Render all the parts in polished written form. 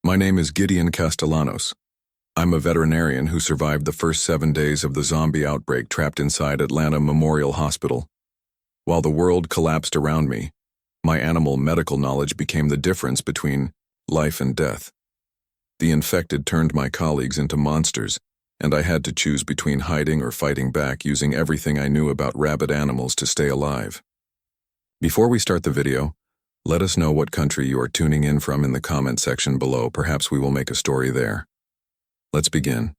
My name is Gideon Castellanos. I'm a veterinarian who survived the first 7 days of the zombie outbreak trapped inside Atlanta Memorial Hospital. While the world collapsed around me, my animal medical knowledge became the difference between life and death. The infected turned my colleagues into monsters, and I had to choose between hiding or fighting back using everything I knew about rabid animals to stay alive. Before we start the video, let us know what country you are tuning in from in the comment section below. Perhaps we will make a story there. Let's begin.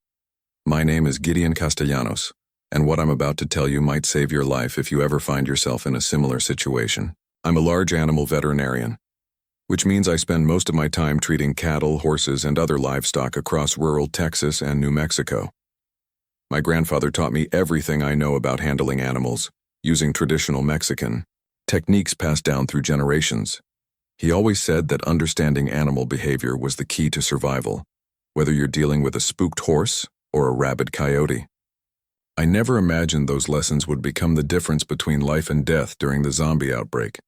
My name is Gideon Castellanos, and what I'm about to tell you might save your life if you ever find yourself in a similar situation. I'm a large animal veterinarian, which means I spend most of my time treating cattle, horses, and other livestock across rural Texas and New Mexico. My grandfather taught me everything I know about handling animals, using traditional Mexican techniques passed down through generations. He always said that understanding animal behavior was the key to survival, whether you're dealing with a spooked horse or a rabid coyote. I never imagined those lessons would become the difference between life and death during the zombie outbreak.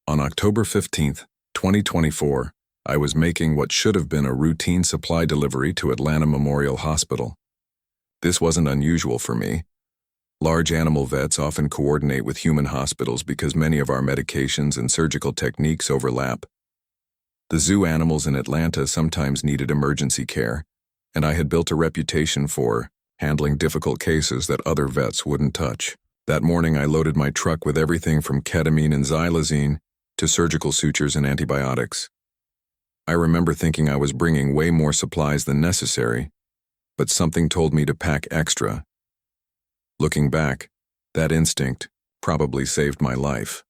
On October 15th, 2024, I was making what should have been a routine supply delivery to Atlanta Memorial Hospital. This wasn't unusual for me. Large animal vets often coordinate with human hospitals because many of our medications and surgical techniques overlap. The zoo animals in Atlanta sometimes needed emergency care, and I had built a reputation for handling difficult cases that other vets wouldn't touch. That morning I loaded my truck with everything from ketamine and xylazine to surgical sutures and antibiotics. I remember thinking I was bringing way more supplies than necessary, but something told me to pack extra. Looking back, that instinct probably saved my life.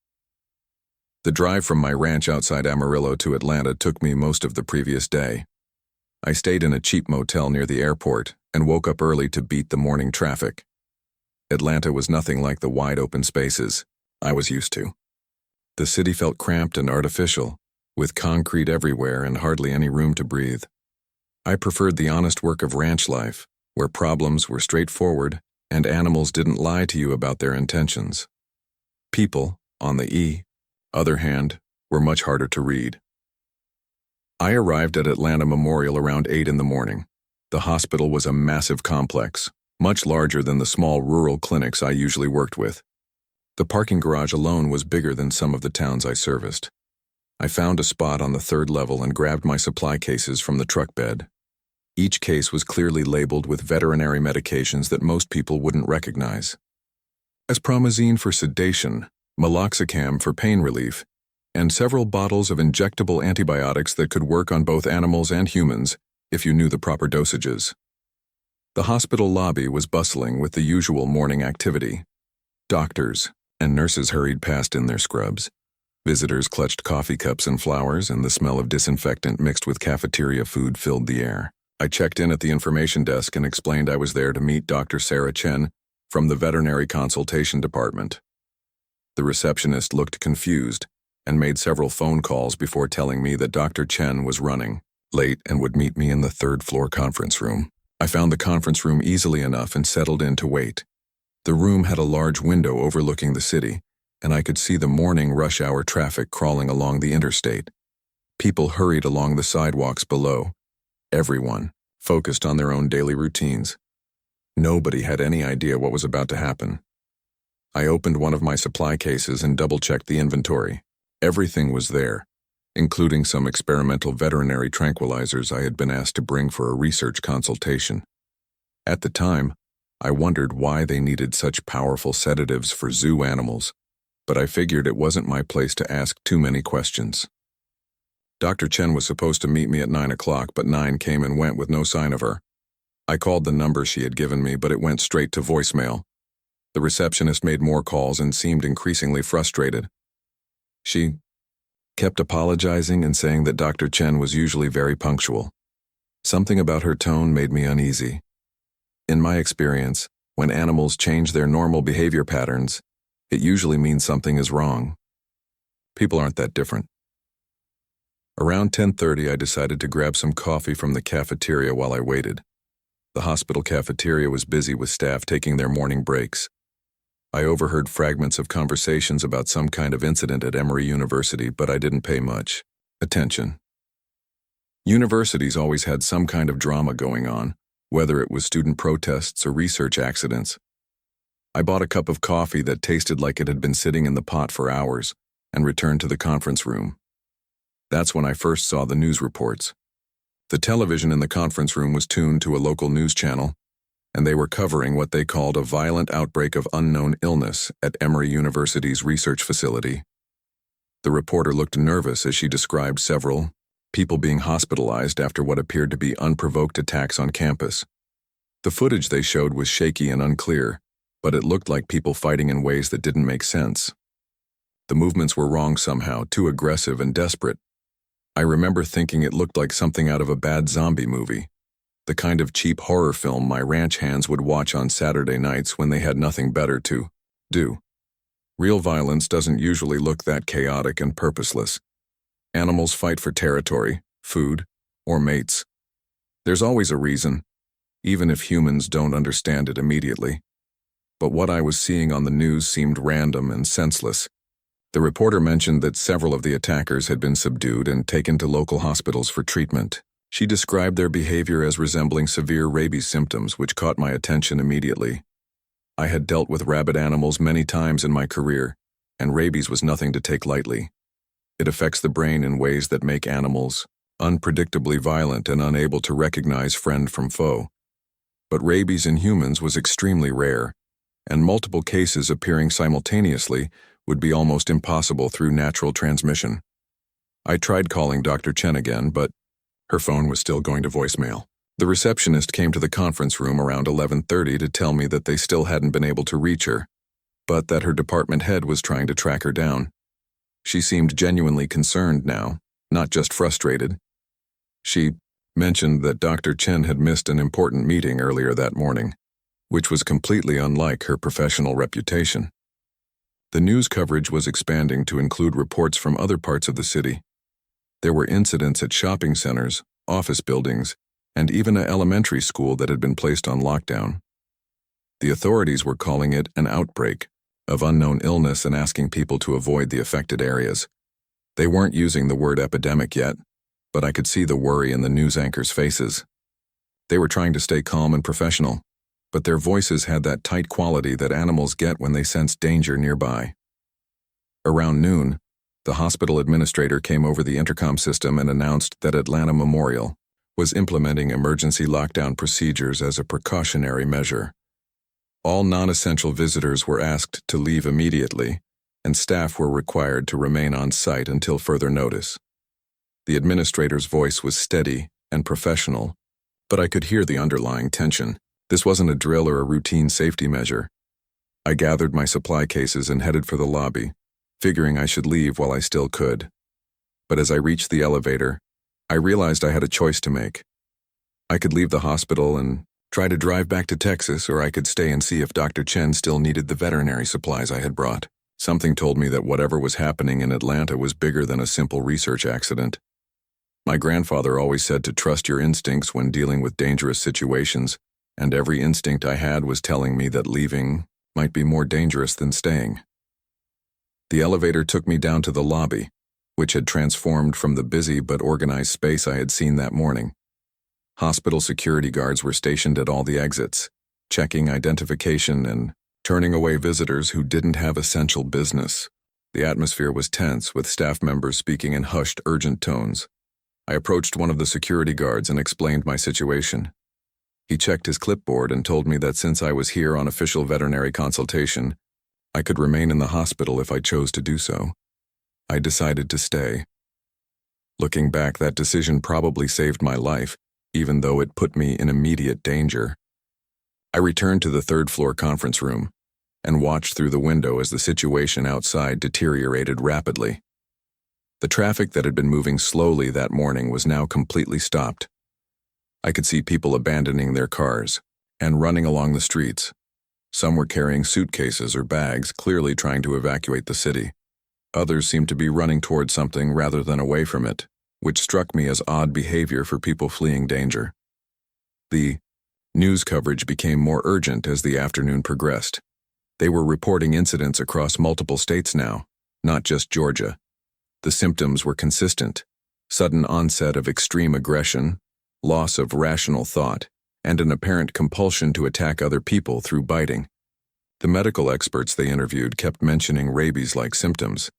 The drive from my ranch outside Amarillo to Atlanta took me most of the previous day. I stayed in a cheap motel near the airport and woke up early to beat the morning traffic. Atlanta was nothing like the wide open spaces I was used to. The city felt cramped and artificial, with concrete everywhere and hardly any room to breathe. I preferred the honest work of ranch life, where problems were straightforward and animals didn't lie to you about their intentions. People, on the other hand, were much harder to read. I arrived at Atlanta Memorial around 8 in the morning. The hospital was a massive complex, much larger than the small rural clinics I usually worked with. The parking garage alone was bigger than some of the towns I serviced. I found a spot on the 3rd level and grabbed my supply cases from the truck bed. Each case was clearly labeled with veterinary medications that most people wouldn't recognize. Espromazine for sedation, meloxicam for pain relief, and several bottles of injectable antibiotics that could work on both animals and humans if you knew the proper dosages. The hospital lobby was bustling with the usual morning activity. Doctors and nurses hurried past in their scrubs. Visitors clutched coffee cups and flowers, and the smell of disinfectant mixed with cafeteria food filled the air. I checked in at the information desk and explained I was there to meet Dr. Sarah Chen from the Veterinary Consultation Department. The receptionist looked confused and made several phone calls before telling me that Dr. Chen was running late and would meet me in the 3rd floor conference room. I found the conference room easily enough and settled in to wait. The room had a large window overlooking the city, and I could see the morning rush hour traffic crawling along the interstate. People hurried along the sidewalks below. Everyone focused on their own daily routines. Nobody had any idea what was about to happen. I opened one of my supply cases and double-checked the inventory. Everything was there, including some experimental veterinary tranquilizers I had been asked to bring for a research consultation. At the time, I wondered why they needed such powerful sedatives for zoo animals, but I figured it wasn't my place to ask too many questions. Dr. Chen was supposed to meet me at 9 o'clock, but 9 came and went with no sign of her. I called the number she had given me, but it went straight to voicemail. The receptionist made more calls and seemed increasingly frustrated. She kept apologizing and saying that Dr. Chen was usually very punctual. Something about her tone made me uneasy. In my experience, when animals change their normal behavior patterns, it usually means something is wrong. People aren't that different. Around 10:30, I decided to grab some coffee from the cafeteria while I waited. The hospital cafeteria was busy with staff taking their morning breaks. I overheard fragments of conversations about some kind of incident at Emory University, but I didn't pay much attention. Universities always had some kind of drama going on, whether it was student protests or research accidents. I bought a cup of coffee that tasted like it had been sitting in the pot for hours and returned to the conference room. That's when I first saw the news reports. The television in the conference room was tuned to a local news channel, and they were covering what they called a violent outbreak of unknown illness at Emory University's research facility. The reporter looked nervous as she described several people being hospitalized after what appeared to be unprovoked attacks on campus. The footage they showed was shaky and unclear, but it looked like people fighting in ways that didn't make sense. The movements were wrong somehow, too aggressive and desperate. I remember thinking it looked like something out of a bad zombie movie, the kind of cheap horror film my ranch hands would watch on Saturday nights when they had nothing better to do. Real violence doesn't usually look that chaotic and purposeless. Animals fight for territory, food, or mates. There's always a reason, even if humans don't understand it immediately. But what I was seeing on the news seemed random and senseless. The reporter mentioned that several of the attackers had been subdued and taken to local hospitals for treatment. She described their behavior as resembling severe rabies symptoms, which caught my attention immediately. I had dealt with rabid animals many times in my career, and rabies was nothing to take lightly. It affects the brain in ways that make animals unpredictably violent and unable to recognize friend from foe. But rabies in humans was extremely rare, and multiple cases appearing simultaneously would be almost impossible through natural transmission. I tried calling Dr. Chen again, but her phone was still going to voicemail. The receptionist came to the conference room around 11:30 to tell me that they still hadn't been able to reach her, but that her department head was trying to track her down. She seemed genuinely concerned now, not just frustrated. She mentioned that Dr. Chen had missed an important meeting earlier that morning, which was completely unlike her professional reputation. The news coverage was expanding to include reports from other parts of the city. There were incidents at shopping centers, office buildings, and even an elementary school that had been placed on lockdown. The authorities were calling it an outbreak of unknown illness and asking people to avoid the affected areas. They weren't using the word epidemic yet, but I could see the worry in the news anchors' faces. They were trying to stay calm and professional, but their voices had that tight quality that animals get when they sense danger nearby. Around noon, the hospital administrator came over the intercom system and announced that Atlanta Memorial was implementing emergency lockdown procedures as a precautionary measure. All non-essential visitors were asked to leave immediately, and staff were required to remain on site until further notice. The administrator's voice was steady and professional, but I could hear the underlying tension. This wasn't a drill or a routine safety measure. I gathered my supply cases and headed for the lobby, figuring I should leave while I still could. But as I reached the elevator, I realized I had a choice to make. I could leave the hospital and try to drive back to Texas, or I could stay and see if Dr. Chen still needed the veterinary supplies I had brought. Something told me that whatever was happening in Atlanta was bigger than a simple research accident. My grandfather always said to trust your instincts when dealing with dangerous situations, and every instinct I had was telling me that leaving might be more dangerous than staying. The elevator took me down to the lobby, which had transformed from the busy but organized space I had seen that morning. Hospital security guards were stationed at all the exits, checking identification and turning away visitors who didn't have essential business. The atmosphere was tense, with staff members speaking in hushed, urgent tones. I approached one of the security guards and explained my situation. He checked his clipboard and told me that since I was here on official veterinary consultation, I could remain in the hospital if I chose to do so. I decided to stay. Looking back, that decision probably saved my life, even though it put me in immediate danger. I returned to the third-floor conference room and watched through the window as the situation outside deteriorated rapidly. The traffic that had been moving slowly that morning was now completely stopped. I could see people abandoning their cars and running along the streets. Some were carrying suitcases or bags, clearly trying to evacuate the city. Others seemed to be running toward something rather than away from it, which struck me as odd behavior for people fleeing danger. The news coverage became more urgent as the afternoon progressed. They were reporting incidents across multiple states now, not just Georgia. The symptoms were consistent: sudden onset of extreme aggression, loss of rational thought, and an apparent compulsion to attack other people through biting. The medical experts they interviewed kept mentioning rabies-like symptoms,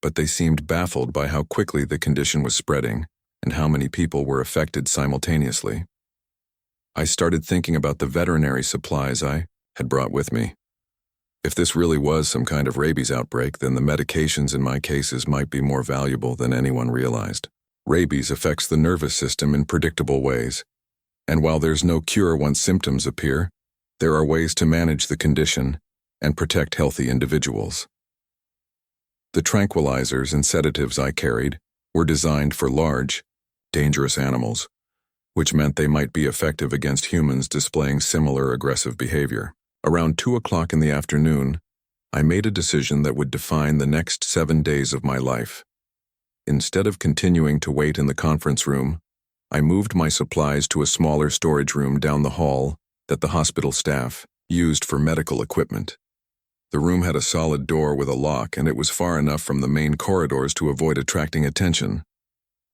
but they seemed baffled by how quickly the condition was spreading and how many people were affected simultaneously. I started thinking about the veterinary supplies I had brought with me. If this really was some kind of rabies outbreak, then the medications in my cases might be more valuable than anyone realized. Rabies affects the nervous system in predictable ways, and while there's no cure once symptoms appear, there are ways to manage the condition and protect healthy individuals. The tranquilizers and sedatives I carried were designed for large, dangerous animals, which meant they might be effective against humans displaying similar aggressive behavior. Around 2 o'clock in the afternoon, I made a decision that would define the next 7 days of my life. Instead of continuing to wait in the conference room, I moved my supplies to a smaller storage room down the hall that the hospital staff used for medical equipment. The room had a solid door with a lock, and it was far enough from the main corridors to avoid attracting attention.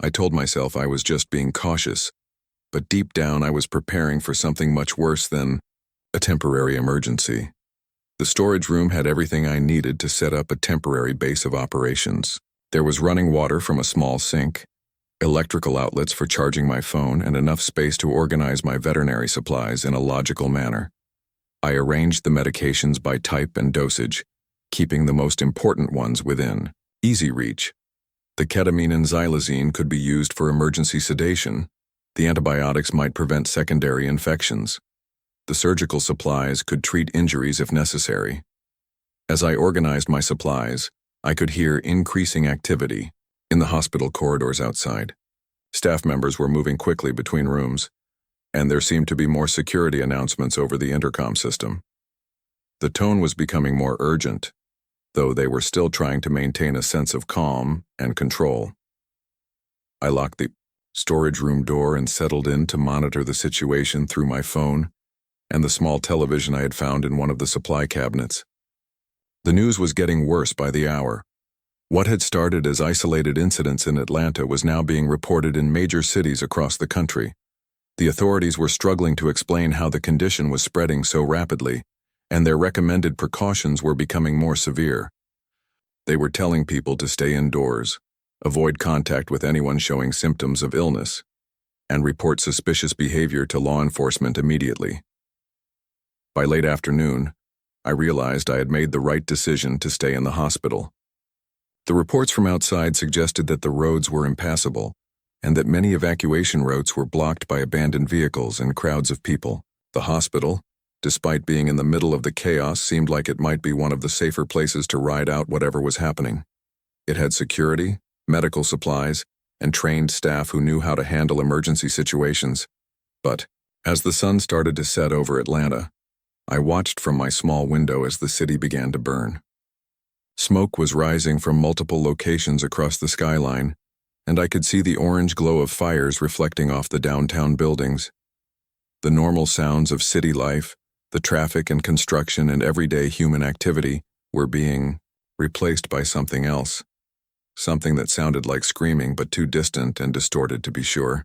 I told myself I was just being cautious, but deep down I was preparing for something much worse than a temporary emergency. The storage room had everything I needed to set up a temporary base of operations. There was running water from a small sink, electrical outlets for charging my phone, and enough space to organize my veterinary supplies in a logical manner. I arranged the medications by type and dosage, keeping the most important ones within easy reach. The ketamine and xylazine could be used for emergency sedation. The antibiotics might prevent secondary infections. The surgical supplies could treat injuries if necessary. As I organized my supplies, I could hear increasing activity in the hospital corridors outside. Staff members were moving quickly between rooms, and there seemed to be more security announcements over the intercom system. The tone was becoming more urgent, though they were still trying to maintain a sense of calm and control. I locked the storage room door and settled in to monitor the situation through my phone and the small television I had found in one of the supply cabinets. The news was getting worse by the hour. What had started as isolated incidents in Atlanta was now being reported in major cities across the country. The authorities were struggling to explain how the condition was spreading so rapidly, and their recommended precautions were becoming more severe. They were telling people to stay indoors, avoid contact with anyone showing symptoms of illness, and report suspicious behavior to law enforcement immediately. By late afternoon, I realized I had made the right decision to stay in the hospital. The reports from outside suggested that the roads were impassable, and that many evacuation routes were blocked by abandoned vehicles and crowds of people. The hospital, despite being in the middle of the chaos, seemed like it might be one of the safer places to ride out whatever was happening. It had security, medical supplies, and trained staff who knew how to handle emergency situations. But, as the sun started to set over Atlanta, I watched from my small window as the city began to burn. Smoke was rising from multiple locations across the skyline, and I could see the orange glow of fires reflecting off the downtown buildings. The normal sounds of city life, the traffic and construction and everyday human activity, were being replaced by something else. Something that sounded like screaming, but too distant and distorted to be sure.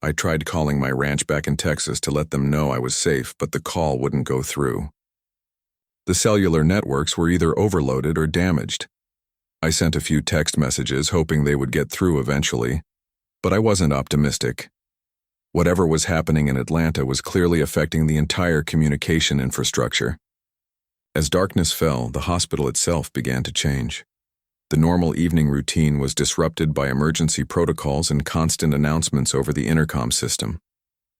I tried calling my ranch back in Texas to let them know I was safe, but the call wouldn't go through. The cellular networks were either overloaded or damaged. I sent a few text messages hoping they would get through eventually, but I wasn't optimistic. Whatever was happening in Atlanta was clearly affecting the entire communication infrastructure. As darkness fell, the hospital itself began to change. The normal evening routine was disrupted by emergency protocols and constant announcements over the intercom system.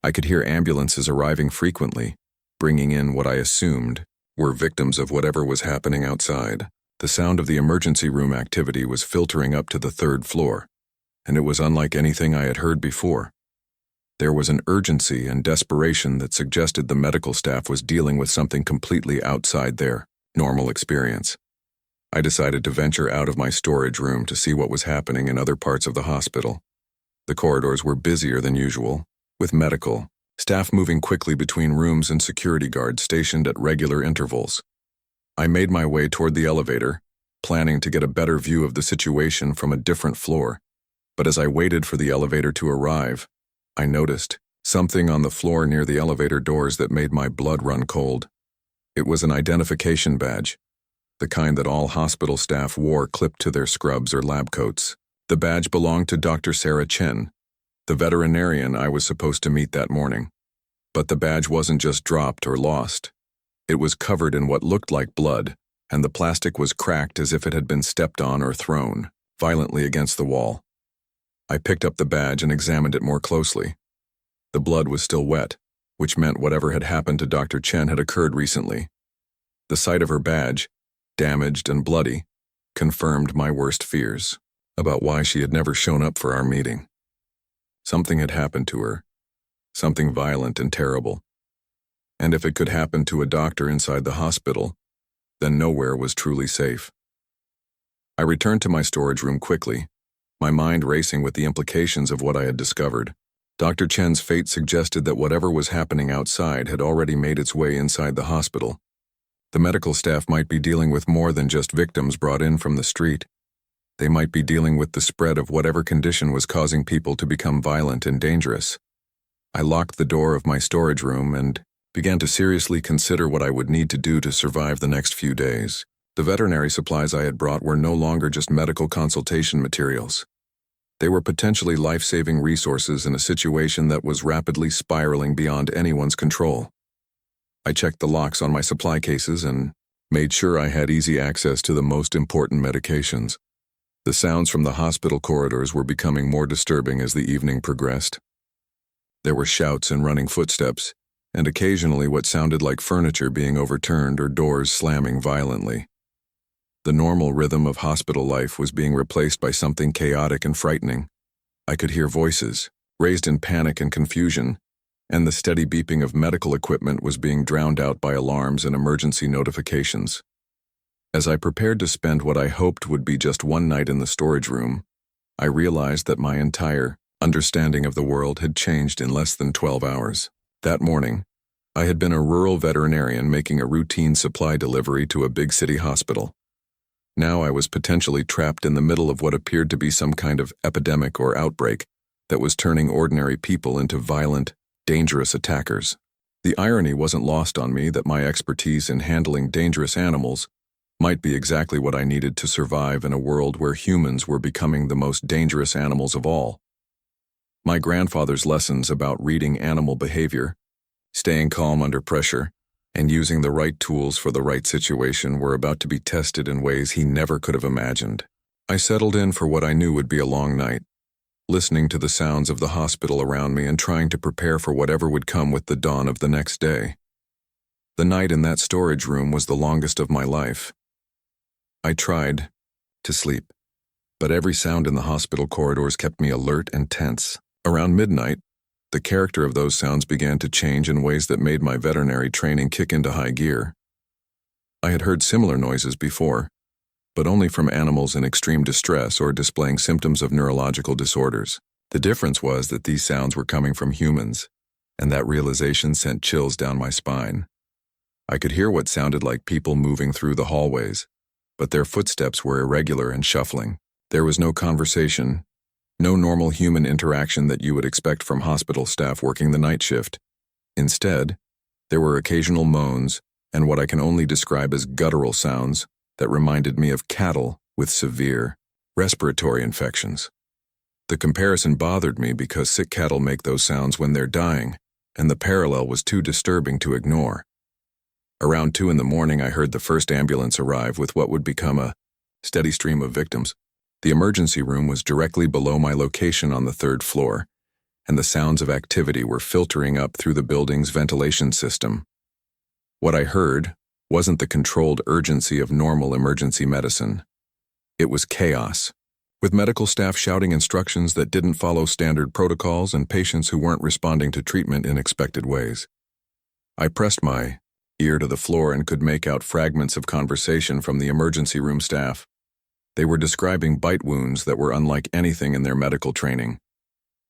I could hear ambulances arriving frequently, bringing in what I assumed were victims of whatever was happening outside. The sound of the emergency room activity was filtering up to the 3rd floor, and it was unlike anything I had heard before. There was an urgency and desperation that suggested the medical staff was dealing with something completely outside their normal experience. I decided to venture out of my storage room to see what was happening in other parts of the hospital. The corridors were busier than usual, with medical staff moving quickly between rooms and security guards stationed at regular intervals. I made my way toward the elevator, planning to get a better view of the situation from a different floor. But as I waited for the elevator to arrive, I noticed something on the floor near the elevator doors that made my blood run cold. It was an identification badge, the kind that all hospital staff wore clipped to their scrubs or lab coats. The badge belonged to Dr. Sarah Chen, the veterinarian I was supposed to meet that morning. But the badge wasn't just dropped or lost. It was covered in what looked like blood, and the plastic was cracked as if it had been stepped on or thrown violently against the wall. I picked up the badge and examined it more closely. The blood was still wet, which meant whatever had happened to Dr. Chen had occurred recently. The sight of her badge, damaged and bloody, confirmed my worst fears about why she had never shown up for our meeting. Something had happened to her, something violent and terrible. And if it could happen to a doctor inside the hospital, then nowhere was truly safe. I returned to my storage room quickly, my mind racing with the implications of what I had discovered. Dr. Chen's fate suggested that whatever was happening outside had already made its way inside the hospital. The medical staff might be dealing with more than just victims brought in from the street. They might be dealing with the spread of whatever condition was causing people to become violent and dangerous. I locked the door of my storage room and began to seriously consider what I would need to do to survive the next few days. The veterinary supplies I had brought were no longer just medical consultation materials. They were potentially life-saving resources in a situation that was rapidly spiraling beyond anyone's control. I checked the locks on my supply cases and made sure I had easy access to the most important medications. The sounds from the hospital corridors were becoming more disturbing as the evening progressed. There were shouts and running footsteps, and occasionally what sounded like furniture being overturned or doors slamming violently. The normal rhythm of hospital life was being replaced by something chaotic and frightening. I could hear voices, raised in panic and confusion, and the steady beeping of medical equipment was being drowned out by alarms and emergency notifications. As I prepared to spend what I hoped would be just one night in the storage room, I realized that my entire understanding of the world had changed in less than 12 hours. That morning, I had been a rural veterinarian making a routine supply delivery to a big city hospital. Now I was potentially trapped in the middle of what appeared to be some kind of epidemic or outbreak that was turning ordinary people into violent, dangerous attackers. The irony wasn't lost on me that my expertise in handling dangerous animals might be exactly what I needed to survive in a world where humans were becoming the most dangerous animals of all. My grandfather's lessons about reading animal behavior, staying calm under pressure, and using the right tools for the right situation were about to be tested in ways he never could have imagined. I settled in for what I knew would be a long night, listening to the sounds of the hospital around me and trying to prepare for whatever would come with the dawn of the next day. The night in that storage room was the longest of my life. I tried to sleep, but every sound in the hospital corridors kept me alert and tense. Around midnight, the character of those sounds began to change in ways that made my veterinary training kick into high gear. I had heard similar noises before, but only from animals in extreme distress or displaying symptoms of neurological disorders. The difference was that these sounds were coming from humans, and that realization sent chills down my spine. I could hear what sounded like people moving through the hallways, but their footsteps were irregular and shuffling. There was no conversation, no normal human interaction that you would expect from hospital staff working the night shift. Instead, there were occasional moans and what I can only describe as guttural sounds that reminded me of cattle with severe respiratory infections. The comparison bothered me because sick cattle make those sounds when they're dying, and the parallel was too disturbing to ignore. Around 2 a.m, I heard the first ambulance arrive with what would become a steady stream of victims. The emergency room was directly below my location on the 3rd floor, and the sounds of activity were filtering up through the building's ventilation system. What I heard wasn't the controlled urgency of normal emergency medicine. It was chaos, with medical staff shouting instructions that didn't follow standard protocols and patients who weren't responding to treatment in expected ways. I pressed my ear to the floor and could make out fragments of conversation from the emergency room staff. They were describing bite wounds that were unlike anything in their medical training.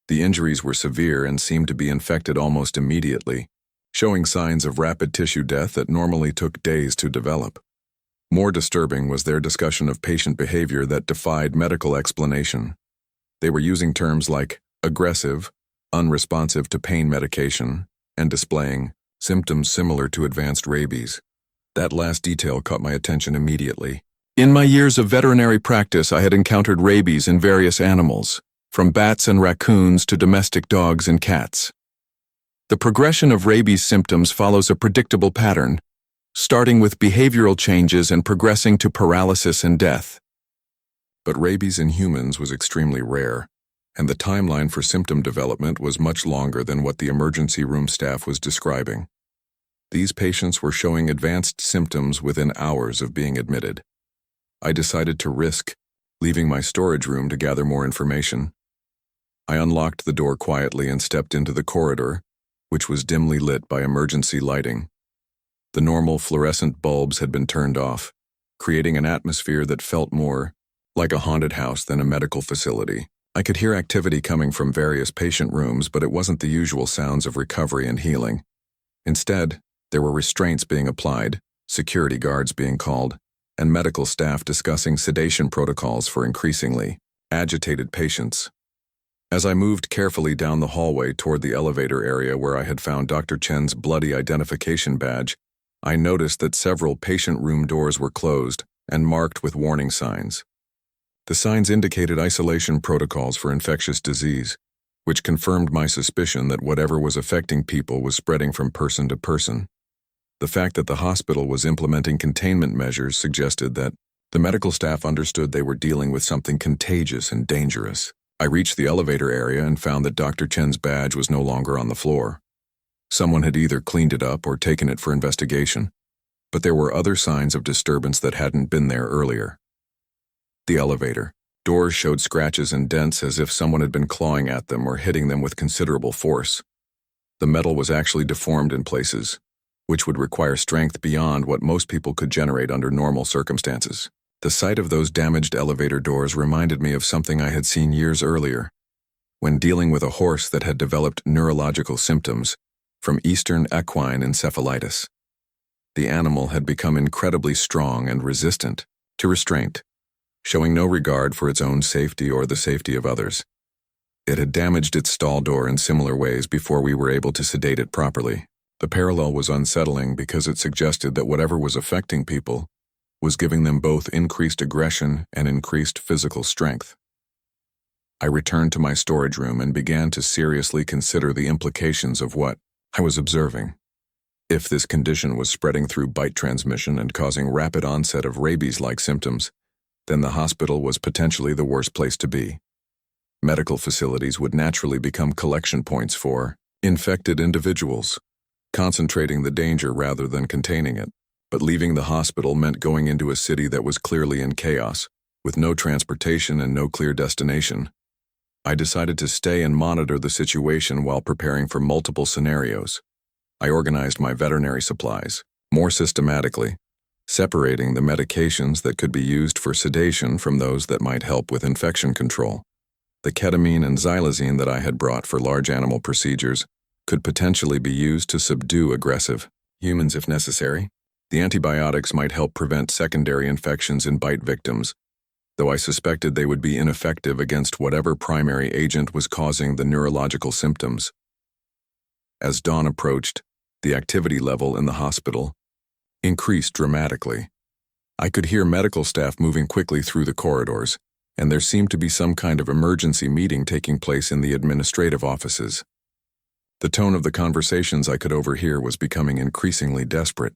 The injuries were severe and seemed to be infected almost immediately, showing signs of rapid tissue death that normally took days to develop. More disturbing was their discussion of patient behavior that defied medical explanation. They were using terms like aggressive, unresponsive to pain medication, and displaying symptoms similar to advanced rabies. That last detail caught my attention immediately. In my years of veterinary practice, I had encountered rabies in various animals, from bats and raccoons to domestic dogs and cats. The progression of rabies symptoms follows a predictable pattern, starting with behavioral changes and progressing to paralysis and death. But rabies in humans was extremely rare, and the timeline for symptom development was much longer than what the emergency room staff was describing. These patients were showing advanced symptoms within hours of being admitted. I decided to risk leaving my storage room to gather more information. I unlocked the door quietly and stepped into the corridor, which was dimly lit by emergency lighting. The normal fluorescent bulbs had been turned off, creating an atmosphere that felt more like a haunted house than a medical facility. I could hear activity coming from various patient rooms, but it wasn't the usual sounds of recovery and healing. Instead, there were restraints being applied, security guards being called, and medical staff discussing sedation protocols for increasingly agitated patients. As I moved carefully down the hallway toward the elevator area where I had found Dr. Chen's bloody identification badge, I noticed that several patient room doors were closed and marked with warning signs. The signs indicated isolation protocols for infectious disease, which confirmed my suspicion that whatever was affecting people was spreading from person to person. The fact that the hospital was implementing containment measures suggested that the medical staff understood they were dealing with something contagious and dangerous. I reached the elevator area and found that Dr. Chen's badge was no longer on the floor. Someone had either cleaned it up or taken it for investigation, but there were other signs of disturbance that hadn't been there earlier. The elevator doors showed scratches and dents as if someone had been clawing at them or hitting them with considerable force. The metal was actually deformed in places, which would require strength beyond what most people could generate under normal circumstances. The sight of those damaged elevator doors reminded me of something I had seen years earlier, when dealing with a horse that had developed neurological symptoms from Eastern equine encephalitis. The animal had become incredibly strong and resistant to restraint, showing no regard for its own safety or the safety of others. It had damaged its stall door in similar ways before we were able to sedate it properly. The parallel was unsettling because it suggested that whatever was affecting people was giving them both increased aggression and increased physical strength. I returned to my storage room and began to seriously consider the implications of what I was observing. If this condition was spreading through bite transmission and causing rapid onset of rabies-like symptoms, then the hospital was potentially the worst place to be. Medical facilities would naturally become collection points for infected individuals, concentrating the danger rather than containing it. But leaving the hospital meant going into a city that was clearly in chaos, with no transportation and no clear destination. I decided to stay and monitor the situation while preparing for multiple scenarios. I organized my veterinary supplies more systematically, separating the medications that could be used for sedation from those that might help with infection control. The ketamine and xylazine that I had brought for large animal procedures could potentially be used to subdue aggressive humans if necessary. The antibiotics might help prevent secondary infections in bite victims, though I suspected they would be ineffective against whatever primary agent was causing the neurological symptoms. As dawn approached, the activity level in the hospital increased dramatically. I could hear medical staff moving quickly through the corridors, and there seemed to be some kind of emergency meeting taking place in the administrative offices. The tone of the conversations I could overhear was becoming increasingly desperate.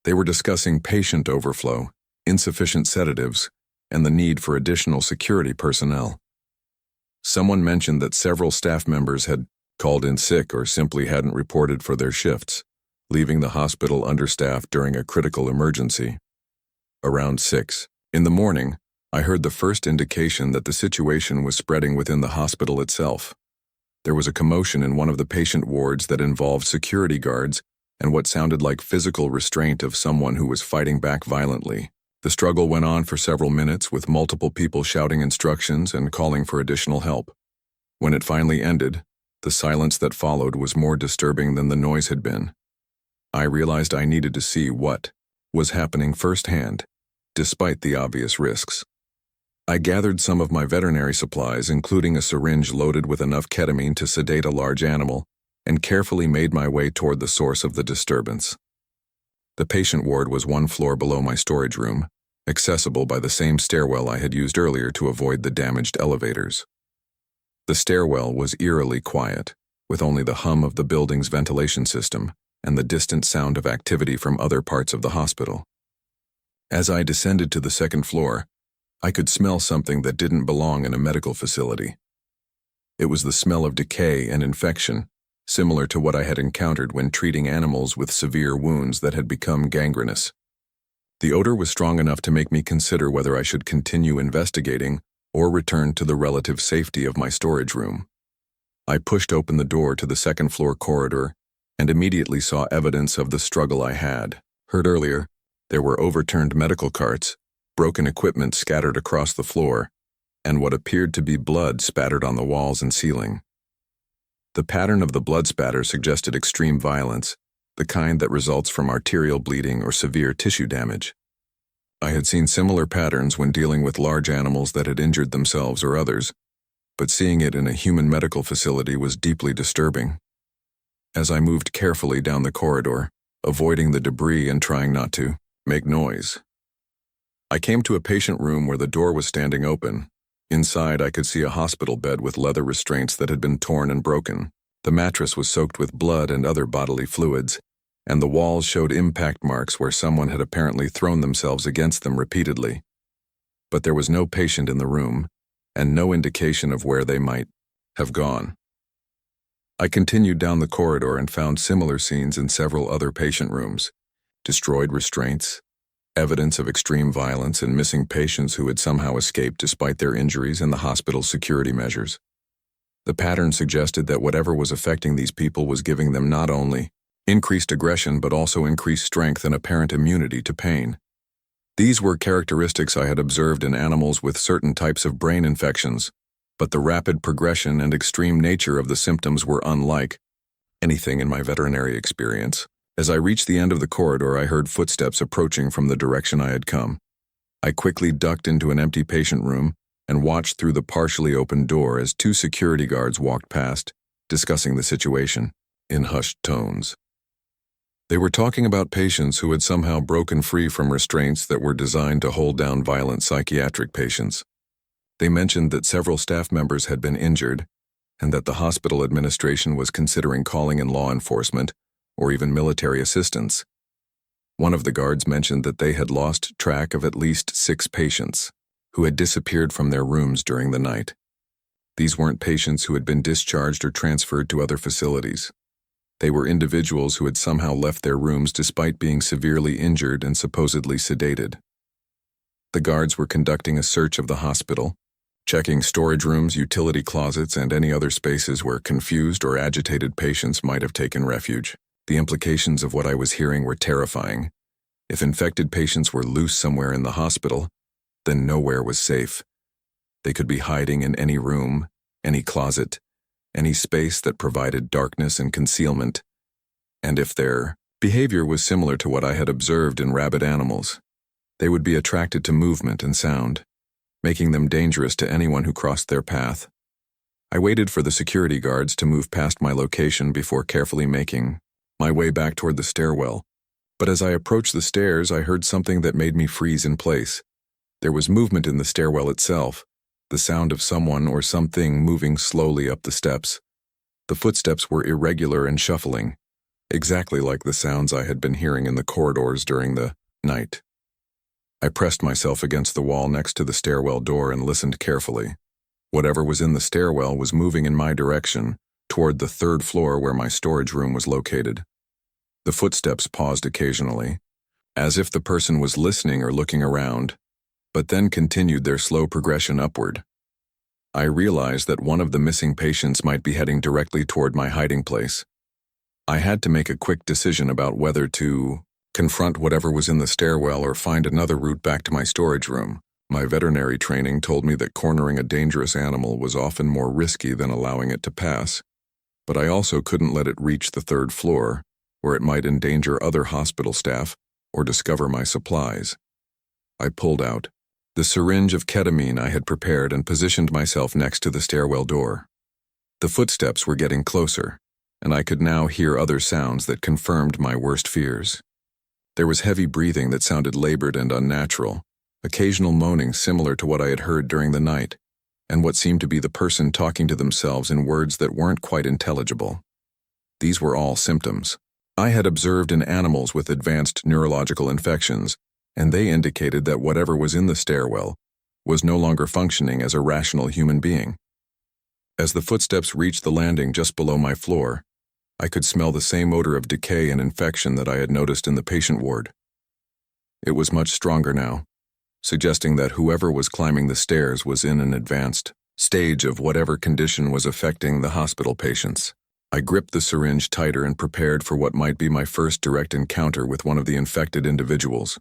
They were discussing patient overflow, insufficient sedatives, and the need for additional security personnel. Someone mentioned that several staff members had called in sick or simply hadn't reported for their shifts, leaving the hospital understaffed during a critical emergency. Around 6 in the morning, I heard the first indication that the situation was spreading within the hospital itself. There was a commotion in one of the patient wards that involved security guards and what sounded like physical restraint of someone who was fighting back violently. The struggle went on for several minutes, with multiple people shouting instructions and calling for additional help. When it finally ended, the silence that followed was more disturbing than the noise had been. I realized I needed to see what was happening firsthand, despite the obvious risks. I gathered some of my veterinary supplies, including a syringe loaded with enough ketamine to sedate a large animal, and carefully made my way toward the source of the disturbance. The patient ward was one floor below my storage room, accessible by the same stairwell I had used earlier to avoid the damaged elevators. The stairwell was eerily quiet, with only the hum of the building's ventilation system and the distant sound of activity from other parts of the hospital. As I descended to the second floor, I could smell something that didn't belong in a medical facility. It was the smell of decay and infection, similar to what I had encountered when treating animals with severe wounds that had become gangrenous. The odor was strong enough to make me consider whether I should continue investigating or return to the relative safety of my storage room. I pushed open the door to the second floor corridor and immediately saw evidence of the struggle I had heard earlier. There were overturned medical carts, broken equipment scattered across the floor, and what appeared to be blood spattered on the walls and ceiling. The pattern of the blood spatter suggested extreme violence, the kind that results from arterial bleeding or severe tissue damage. I had seen similar patterns when dealing with large animals that had injured themselves or others, but seeing it in a human medical facility was deeply disturbing. As I moved carefully down the corridor, avoiding the debris and trying not to make noise, I came to a patient room where the door was standing open. Inside, I could see a hospital bed with leather restraints that had been torn and broken. The mattress was soaked with blood and other bodily fluids, and the walls showed impact marks where someone had apparently thrown themselves against them repeatedly. But there was no patient in the room, and no indication of where they might have gone. I continued down the corridor and found similar scenes in several other patient rooms: destroyed restraints, evidence of extreme violence, and missing patients who had somehow escaped despite their injuries and the hospital's security measures. The pattern suggested that whatever was affecting these people was giving them not only increased aggression but also increased strength and apparent immunity to pain. These were characteristics I had observed in animals with certain types of brain infections, but the rapid progression and extreme nature of the symptoms were unlike anything in my veterinary experience. As I reached the end of the corridor, I heard footsteps approaching from the direction I had come. I quickly ducked into an empty patient room and watched through the partially opened door as two security guards walked past, discussing the situation in hushed tones. They were talking about patients who had somehow broken free from restraints that were designed to hold down violent psychiatric patients. They mentioned that several staff members had been injured and that the hospital administration was considering calling in law enforcement or even military assistance. One of the guards mentioned that they had lost track of at least 6 patients who had disappeared from their rooms during the night. These weren't patients who had been discharged or transferred to other facilities. They were individuals who had somehow left their rooms despite being severely injured and supposedly sedated. The guards were conducting a search of the hospital, checking storage rooms, utility closets, and any other spaces where confused or agitated patients might have taken refuge. The implications of what I was hearing were terrifying. If infected patients were loose somewhere in the hospital, then nowhere was safe. They could be hiding in any room, any closet, any space that provided darkness and concealment. And if their behavior was similar to what I had observed in rabid animals, they would be attracted to movement and sound, making them dangerous to anyone who crossed their path. I waited for the security guards to move past my location before carefully making my way back toward the stairwell. But as I approached the stairs, I heard something that made me freeze in place. There was movement in the stairwell itself, the sound of someone or something moving slowly up the steps. The footsteps were irregular and shuffling, exactly like the sounds I had been hearing in the corridors during the night. I pressed myself against the wall next to the stairwell door and listened carefully. Whatever was in the stairwell was moving in my direction, toward the 3rd floor where my storage room was located. The footsteps paused occasionally, as if the person was listening or looking around, but then continued their slow progression upward. I realized that one of the missing patients might be heading directly toward my hiding place. I had to make a quick decision about whether to confront whatever was in the stairwell or find another route back to my storage room. My veterinary training told me that cornering a dangerous animal was often more risky than allowing it to pass, but I also couldn't let it reach the 3rd floor, where it might endanger other hospital staff or discover my supplies. I pulled out the syringe of ketamine I had prepared and positioned myself next to the stairwell door. The footsteps were getting closer, and I could now hear other sounds that confirmed my worst fears. There was heavy breathing that sounded labored and unnatural, occasional moaning similar to what I had heard during the night, and what seemed to be the person talking to themselves in words that weren't quite intelligible. These were all symptoms I had observed in animals with advanced neurological infections, and they indicated that whatever was in the stairwell was no longer functioning as a rational human being. As the footsteps reached the landing just below my floor, I could smell the same odor of decay and infection that I had noticed in the patient ward. It was much stronger now, suggesting that whoever was climbing the stairs was in an advanced stage of whatever condition was affecting the hospital patients. I gripped the syringe tighter and prepared for what might be my first direct encounter with one of the infected individuals.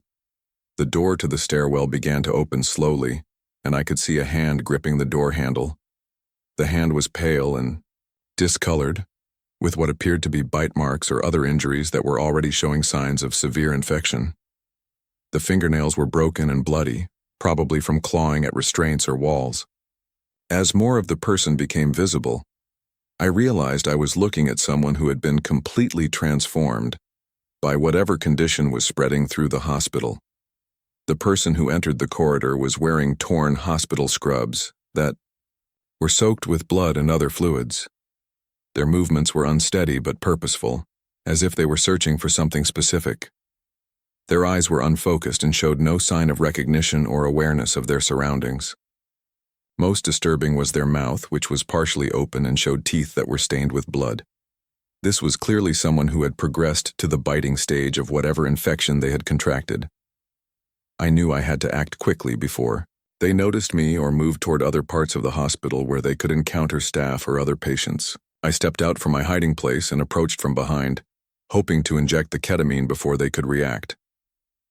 The door to the stairwell began to open slowly, and I could see a hand gripping the door handle. The hand was pale and discolored, with what appeared to be bite marks or other injuries that were already showing signs of severe infection. The fingernails were broken and bloody, probably from clawing at restraints or walls. As more of the person became visible, I realized I was looking at someone who had been completely transformed by whatever condition was spreading through the hospital. The person who entered the corridor was wearing torn hospital scrubs that were soaked with blood and other fluids. Their movements were unsteady but purposeful, as if they were searching for something specific. Their eyes were unfocused and showed no sign of recognition or awareness of their surroundings. Most disturbing was their mouth, which was partially open and showed teeth that were stained with blood. This was clearly someone who had progressed to the biting stage of whatever infection they had contracted. I knew I had to act quickly before they noticed me or moved toward other parts of the hospital where they could encounter staff or other patients. I stepped out from my hiding place and approached from behind, hoping to inject the ketamine before they could react.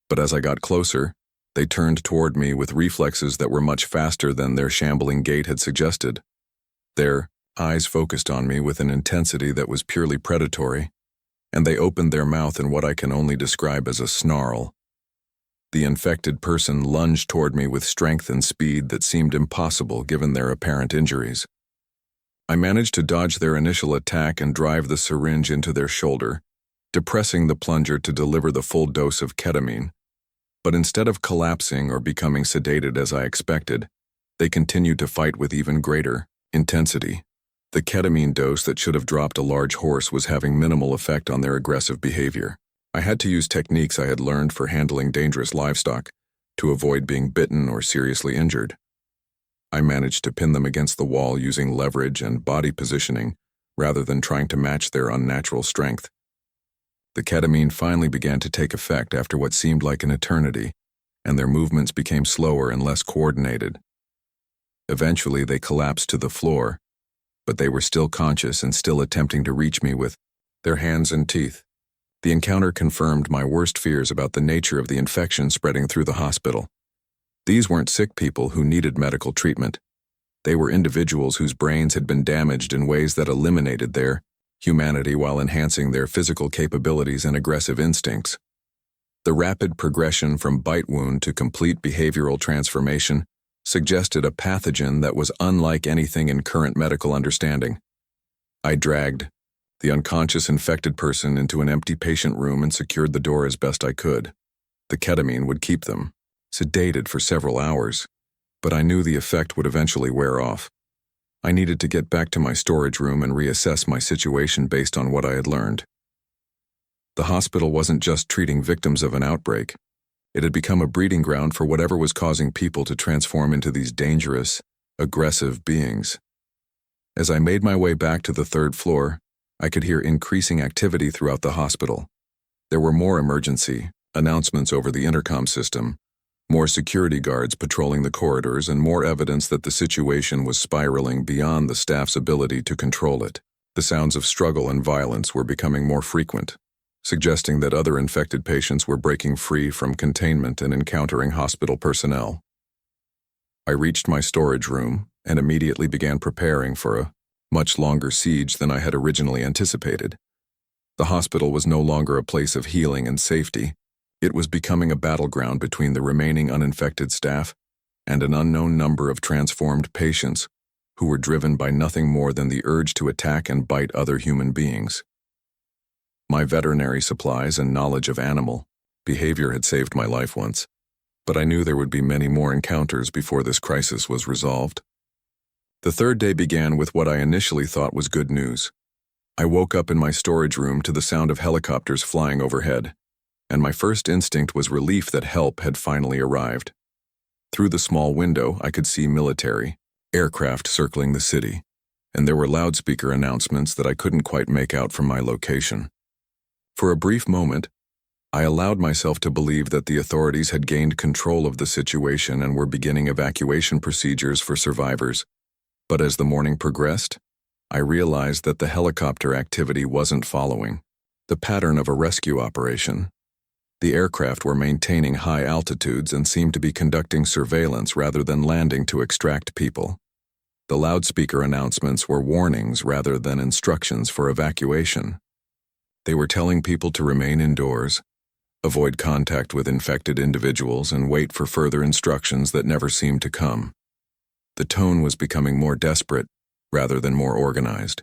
But as I got closer, they turned toward me with reflexes that were much faster than their shambling gait had suggested. Their eyes focused on me with an intensity that was purely predatory, and they opened their mouth in what I can only describe as a snarl. The infected person lunged toward me with strength and speed that seemed impossible given their apparent injuries. I managed to dodge their initial attack and drive the syringe into their shoulder, depressing the plunger to deliver the full dose of ketamine. But instead of collapsing or becoming sedated as I expected, they continued to fight with even greater intensity. The ketamine dose that should have dropped a large horse was having minimal effect on their aggressive behavior. I had to use techniques I had learned for handling dangerous livestock to avoid being bitten or seriously injured. I managed to pin them against the wall using leverage and body positioning rather than trying to match their unnatural strength. The ketamine finally began to take effect after what seemed like an eternity, and their movements became slower and less coordinated. Eventually, they collapsed to the floor, but they were still conscious and still attempting to reach me with their hands and teeth. The encounter confirmed my worst fears about the nature of the infection spreading through the hospital. These weren't sick people who needed medical treatment. They were individuals whose brains had been damaged in ways that eliminated their humanity while enhancing their physical capabilities and aggressive instincts. The rapid progression from bite wound to complete behavioral transformation suggested a pathogen that was unlike anything in current medical understanding. I dragged the unconscious infected person into an empty patient room and secured the door as best I could. The ketamine would keep them sedated for several hours, but I knew the effect would eventually wear off. I needed to get back to my storage room and reassess my situation based on what I had learned. The hospital wasn't just treating victims of an outbreak. It had become a breeding ground for whatever was causing people to transform into these dangerous, aggressive beings. As I made my way back to the third floor, I could hear increasing activity throughout the hospital. There were more emergency announcements over the intercom system, more security guards patrolling the corridors, and more evidence that the situation was spiraling beyond the staff's ability to control it. The sounds of struggle and violence were becoming more frequent, suggesting that other infected patients were breaking free from containment and encountering hospital personnel. I reached my storage room and immediately began preparing for a much longer siege than I had originally anticipated. The hospital was no longer a place of healing and safety. It was becoming a battleground between the remaining uninfected staff and an unknown number of transformed patients who were driven by nothing more than the urge to attack and bite other human beings. My veterinary supplies and knowledge of animal behavior had saved my life once, but I knew there would be many more encounters before this crisis was resolved. The third day began with what I initially thought was good news. I woke up in my storage room to the sound of helicopters flying overhead, and my first instinct was relief that help had finally arrived. Through the small window, I could see military aircraft circling the city, and there were loudspeaker announcements that I couldn't quite make out from my location. For a brief moment, I allowed myself to believe that the authorities had gained control of the situation and were beginning evacuation procedures for survivors. But as the morning progressed, I realized that the helicopter activity wasn't following the pattern of a rescue operation. The aircraft were maintaining high altitudes and seemed to be conducting surveillance rather than landing to extract people. The loudspeaker announcements were warnings rather than instructions for evacuation. They were telling people to remain indoors, avoid contact with infected individuals, and wait for further instructions that never seemed to come. The tone was becoming more desperate rather than more organized.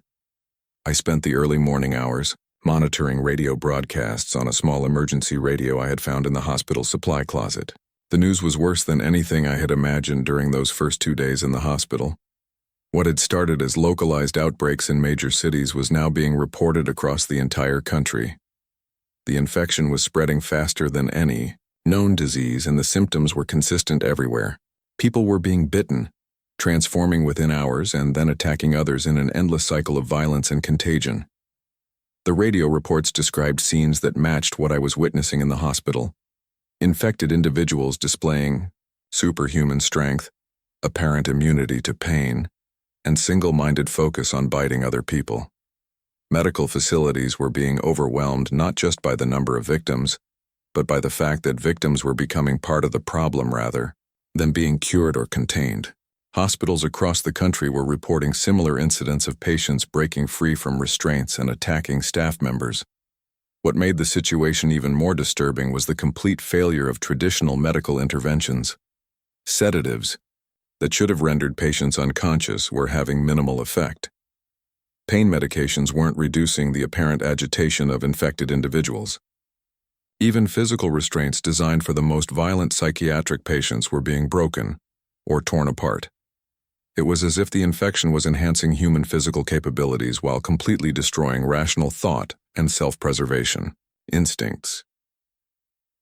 I spent the early morning hours monitoring radio broadcasts on a small emergency radio I had found in the hospital supply closet. The news was worse than anything I had imagined during those first 2 days in the hospital. What had started as localized outbreaks in major cities was now being reported across the entire country. The infection was spreading faster than any known disease, and the symptoms were consistent everywhere. People were being bitten, transforming within hours, and then attacking others in an endless cycle of violence and contagion. The radio reports described scenes that matched what I was witnessing in the hospital. Infected individuals displaying superhuman strength, apparent immunity to pain, and single-minded focus on biting other people. Medical facilities were being overwhelmed not just by the number of victims, but by the fact that victims were becoming part of the problem rather than being cured or contained. Hospitals across the country were reporting similar incidents of patients breaking free from restraints and attacking staff members. What made the situation even more disturbing was the complete failure of traditional medical interventions. Sedatives that should have rendered patients unconscious were having minimal effect. Pain medications weren't reducing the apparent agitation of infected individuals. Even physical restraints designed for the most violent psychiatric patients were being broken or torn apart. It was as if the infection was enhancing human physical capabilities while completely destroying rational thought and self-preservation instincts.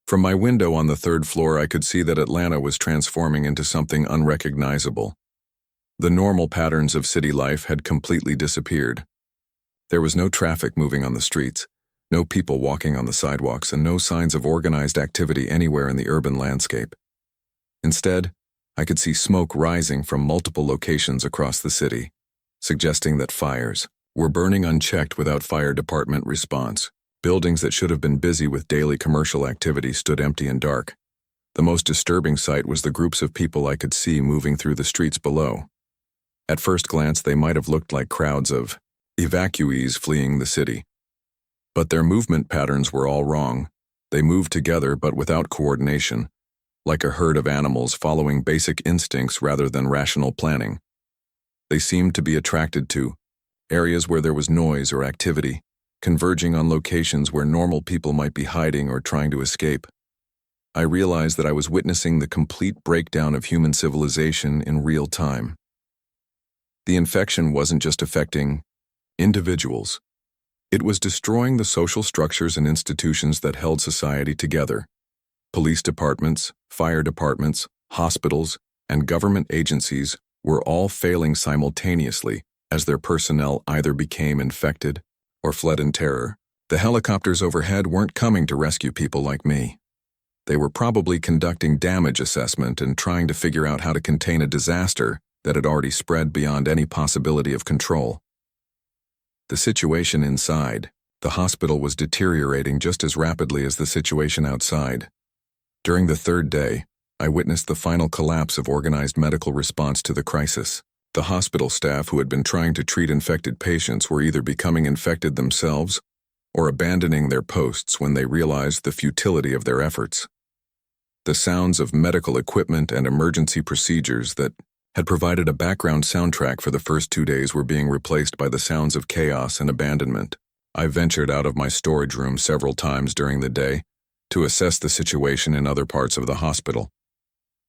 From my window on the third floor, I could see that Atlanta was transforming into something unrecognizable. The normal patterns of city life had completely disappeared. There was no traffic moving on the streets, no people walking on the sidewalks, and no signs of organized activity anywhere in the urban landscape. Instead, I could see smoke rising from multiple locations across the city, suggesting that fires were burning unchecked without fire department response. Buildings that should have been busy with daily commercial activity stood empty and dark. The most disturbing sight was the groups of people I could see moving through the streets below. At first glance, they might have looked like crowds of evacuees fleeing the city. But their movement patterns were all wrong. They moved together but without coordination, like a herd of animals following basic instincts rather than rational planning. They seemed to be attracted to areas where there was noise or activity, converging on locations where normal people might be hiding or trying to escape. I realized that I was witnessing the complete breakdown of human civilization in real time. The infection wasn't just affecting individuals. It was destroying the social structures and institutions that held society together. Police departments, fire departments, hospitals, and government agencies were all failing simultaneously as their personnel either became infected or fled in terror. The helicopters overhead weren't coming to rescue people like me. They were probably conducting damage assessment and trying to figure out how to contain a disaster that had already spread beyond any possibility of control. The situation inside the hospital was deteriorating just as rapidly as the situation outside. During the third day, I witnessed the final collapse of organized medical response to the crisis. The hospital staff who had been trying to treat infected patients were either becoming infected themselves or abandoning their posts when they realized the futility of their efforts. The sounds of medical equipment and emergency procedures that had provided a background soundtrack for the first 2 days were being replaced by the sounds of chaos and abandonment. I ventured out of my storage room several times during the day to assess the situation in other parts of the hospital.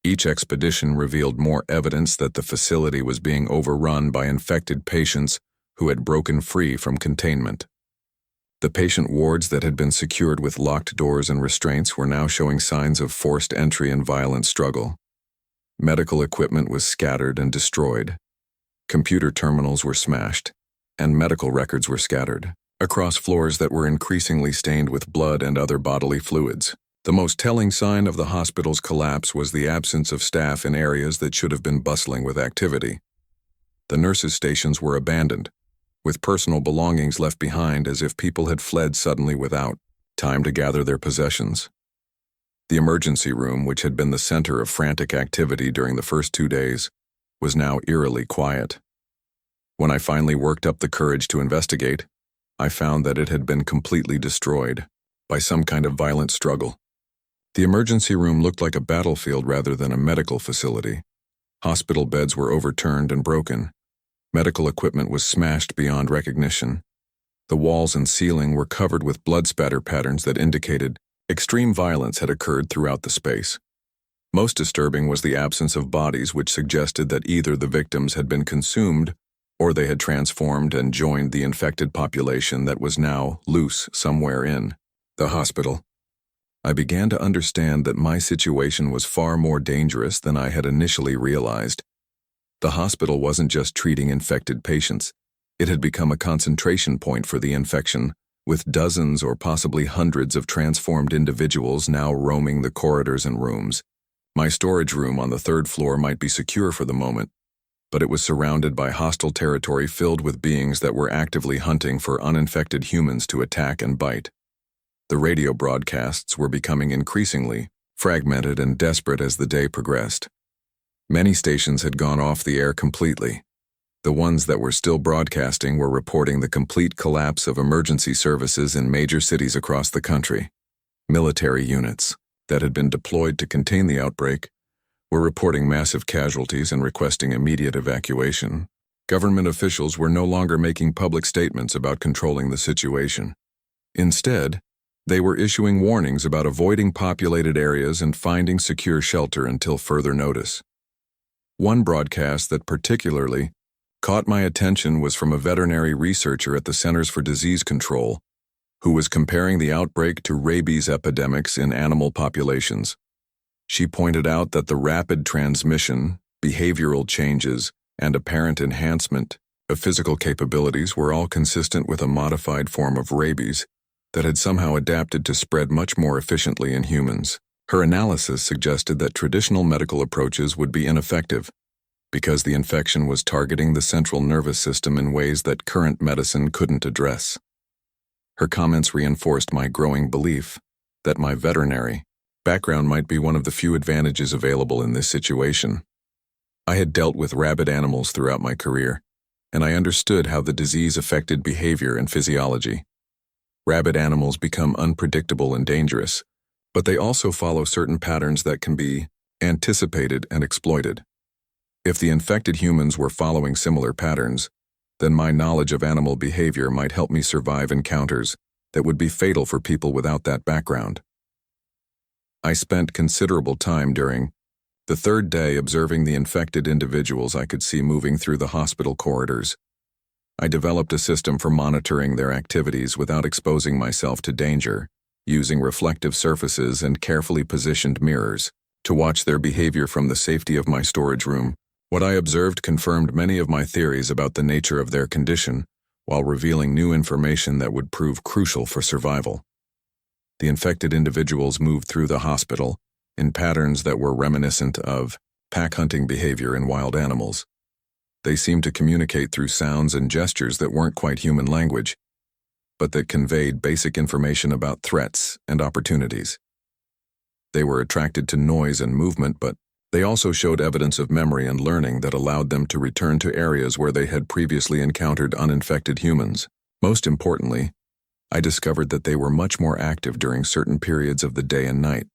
Each expedition revealed more evidence that the facility was being overrun by infected patients who had broken free from containment. The patient wards that had been secured with locked doors and restraints were now showing signs of forced entry and violent struggle. Medical equipment was scattered and destroyed. Computer terminals were smashed, and medical records were scattered across floors that were increasingly stained with blood and other bodily fluids. The most telling sign of the hospital's collapse was the absence of staff in areas that should have been bustling with activity. The nurses' stations were abandoned, with personal belongings left behind as if people had fled suddenly without time to gather their possessions. The emergency room, which had been the center of frantic activity during the first 2 days, was now eerily quiet. When I finally worked up the courage to investigate, I found that it had been completely destroyed by some kind of violent struggle. The emergency room looked like a battlefield rather than a medical facility. Hospital beds were overturned and broken. Medical equipment was smashed beyond recognition. The walls and ceiling were covered with blood spatter patterns that indicated extreme violence had occurred throughout the space. Most disturbing was the absence of bodies, which suggested that either the victims had been consumed or they had transformed and joined the infected population that was now loose somewhere in the hospital. I began to understand that my situation was far more dangerous than I had initially realized. The hospital wasn't just treating infected patients. It had become a concentration point for the infection, with dozens or possibly hundreds of transformed individuals now roaming the corridors and rooms. My storage room on the 3rd floor might be secure for the moment, but it was surrounded by hostile territory filled with beings that were actively hunting for uninfected humans to attack and bite. The radio broadcasts were becoming increasingly fragmented and desperate as the day progressed. Many stations had gone off the air completely. The ones that were still broadcasting were reporting the complete collapse of emergency services in major cities across the country. Military units that had been deployed to contain the outbreak were reporting massive casualties and requesting immediate evacuation. Government officials were no longer making public statements about controlling the situation. Instead, they were issuing warnings about avoiding populated areas and finding secure shelter until further notice. One broadcast that particularly caught my attention was from a veterinary researcher at the Centers for Disease Control, who was comparing the outbreak to rabies epidemics in animal populations. She pointed out that the rapid transmission, behavioral changes, and apparent enhancement of physical capabilities were all consistent with a modified form of rabies that had somehow adapted to spread much more efficiently in humans. Her analysis suggested that traditional medical approaches would be ineffective because the infection was targeting the central nervous system in ways that current medicine couldn't address. Her comments reinforced my growing belief that my veterinary background might be one of the few advantages available in this situation. I had dealt with rabid animals throughout my career, and I understood how the disease affected behavior and physiology. Rabid animals become unpredictable and dangerous, but they also follow certain patterns that can be anticipated and exploited. If the infected humans were following similar patterns, then my knowledge of animal behavior might help me survive encounters that would be fatal for people without that background. I spent considerable time during the 3rd day observing the infected individuals I could see moving through the hospital corridors. I developed a system for monitoring their activities without exposing myself to danger, using reflective surfaces and carefully positioned mirrors to watch their behavior from the safety of my storage room. What I observed confirmed many of my theories about the nature of their condition, while revealing new information that would prove crucial for survival. The infected individuals moved through the hospital in patterns that were reminiscent of pack hunting behavior in wild animals. They seemed to communicate through sounds and gestures that weren't quite human language, but that conveyed basic information about threats and opportunities. They were attracted to noise and movement, but they also showed evidence of memory and learning that allowed them to return to areas where they had previously encountered uninfected humans. Most importantly, I discovered that they were much more active during certain periods of the day and night.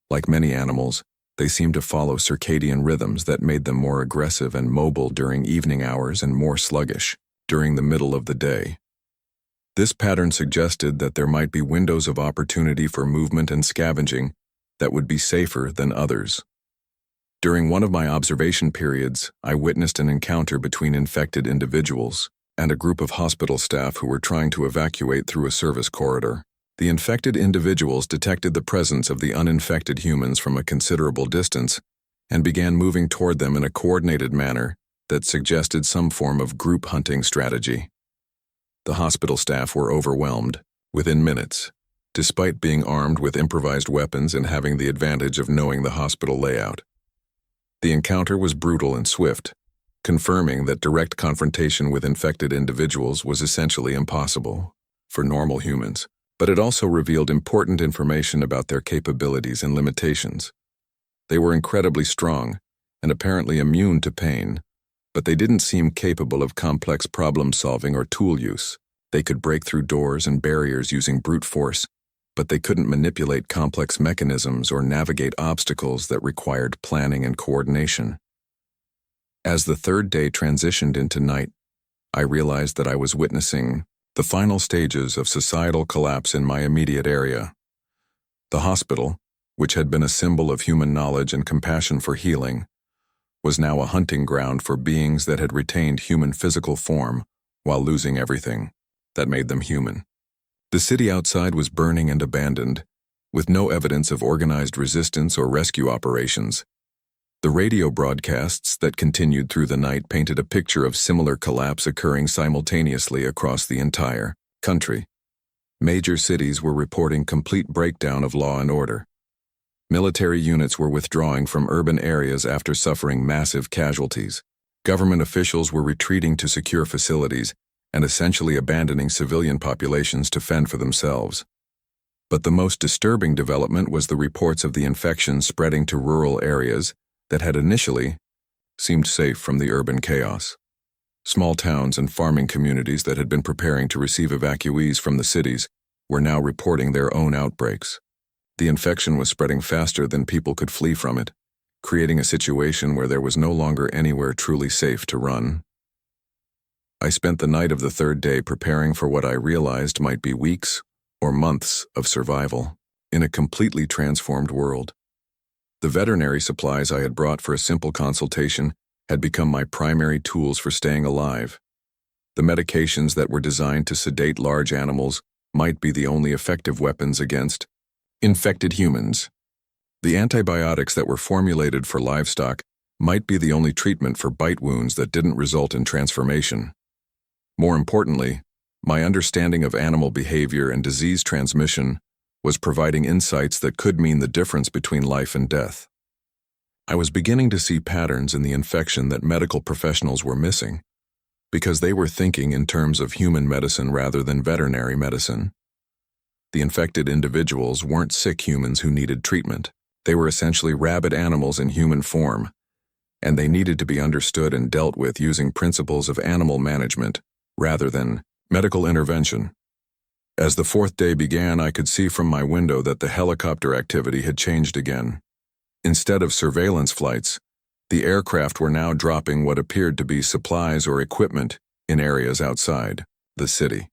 Like many animals, they seemed to follow circadian rhythms that made them more aggressive and mobile during evening hours and more sluggish during the middle of the day. This pattern suggested that there might be windows of opportunity for movement and scavenging that would be safer than others. During one of my observation periods, I witnessed an encounter between infected individuals and a group of hospital staff who were trying to evacuate through a service corridor. The infected individuals detected the presence of the uninfected humans from a considerable distance and began moving toward them in a coordinated manner that suggested some form of group hunting strategy. The hospital staff were overwhelmed within minutes, despite being armed with improvised weapons and having the advantage of knowing the hospital layout. The encounter was brutal and swift, confirming that direct confrontation with infected individuals was essentially impossible for normal humans, but it also revealed important information about their capabilities and limitations. They were incredibly strong and apparently immune to pain, but they didn't seem capable of complex problem-solving or tool use. They could break through doors and barriers using brute force, but they couldn't manipulate complex mechanisms or navigate obstacles that required planning and coordination. As the third day transitioned into night, I realized that I was witnessing the final stages of societal collapse in my immediate area. The hospital, which had been a symbol of human knowledge and compassion for healing, was now a hunting ground for beings that had retained human physical form while losing everything that made them human. The city outside was burning and abandoned, with no evidence of organized resistance or rescue operations. The radio broadcasts that continued through the night painted a picture of similar collapse occurring simultaneously across the entire country. Major cities were reporting complete breakdown of law and order. Military units were withdrawing from urban areas after suffering massive casualties. Government officials were retreating to secure facilities and essentially abandoning civilian populations to fend for themselves. But the most disturbing development was the reports of the infection spreading to rural areas that had initially seemed safe from the urban chaos. Small towns and farming communities that had been preparing to receive evacuees from the cities were now reporting their own outbreaks. The infection was spreading faster than people could flee from it, creating a situation where there was no longer anywhere truly safe to run. I spent the night of the third day preparing for what I realized might be weeks or months of survival in a completely transformed world. The veterinary supplies I had brought for a simple consultation had become my primary tools for staying alive. The medications that were designed to sedate large animals might be the only effective weapons against infected humans. The antibiotics that were formulated for livestock might be the only treatment for bite wounds that didn't result in transformation. More importantly, my understanding of animal behavior and disease transmission was providing insights that could mean the difference between life and death. I was beginning to see patterns in the infection that medical professionals were missing, because they were thinking in terms of human medicine rather than veterinary medicine. The infected individuals weren't sick humans who needed treatment. They were essentially rabid animals in human form, and they needed to be understood and dealt with using principles of animal management rather than medical intervention. As the fourth day began, I could see from my window that the helicopter activity had changed again. Instead of surveillance flights, the aircraft were now dropping what appeared to be supplies or equipment in areas outside the city.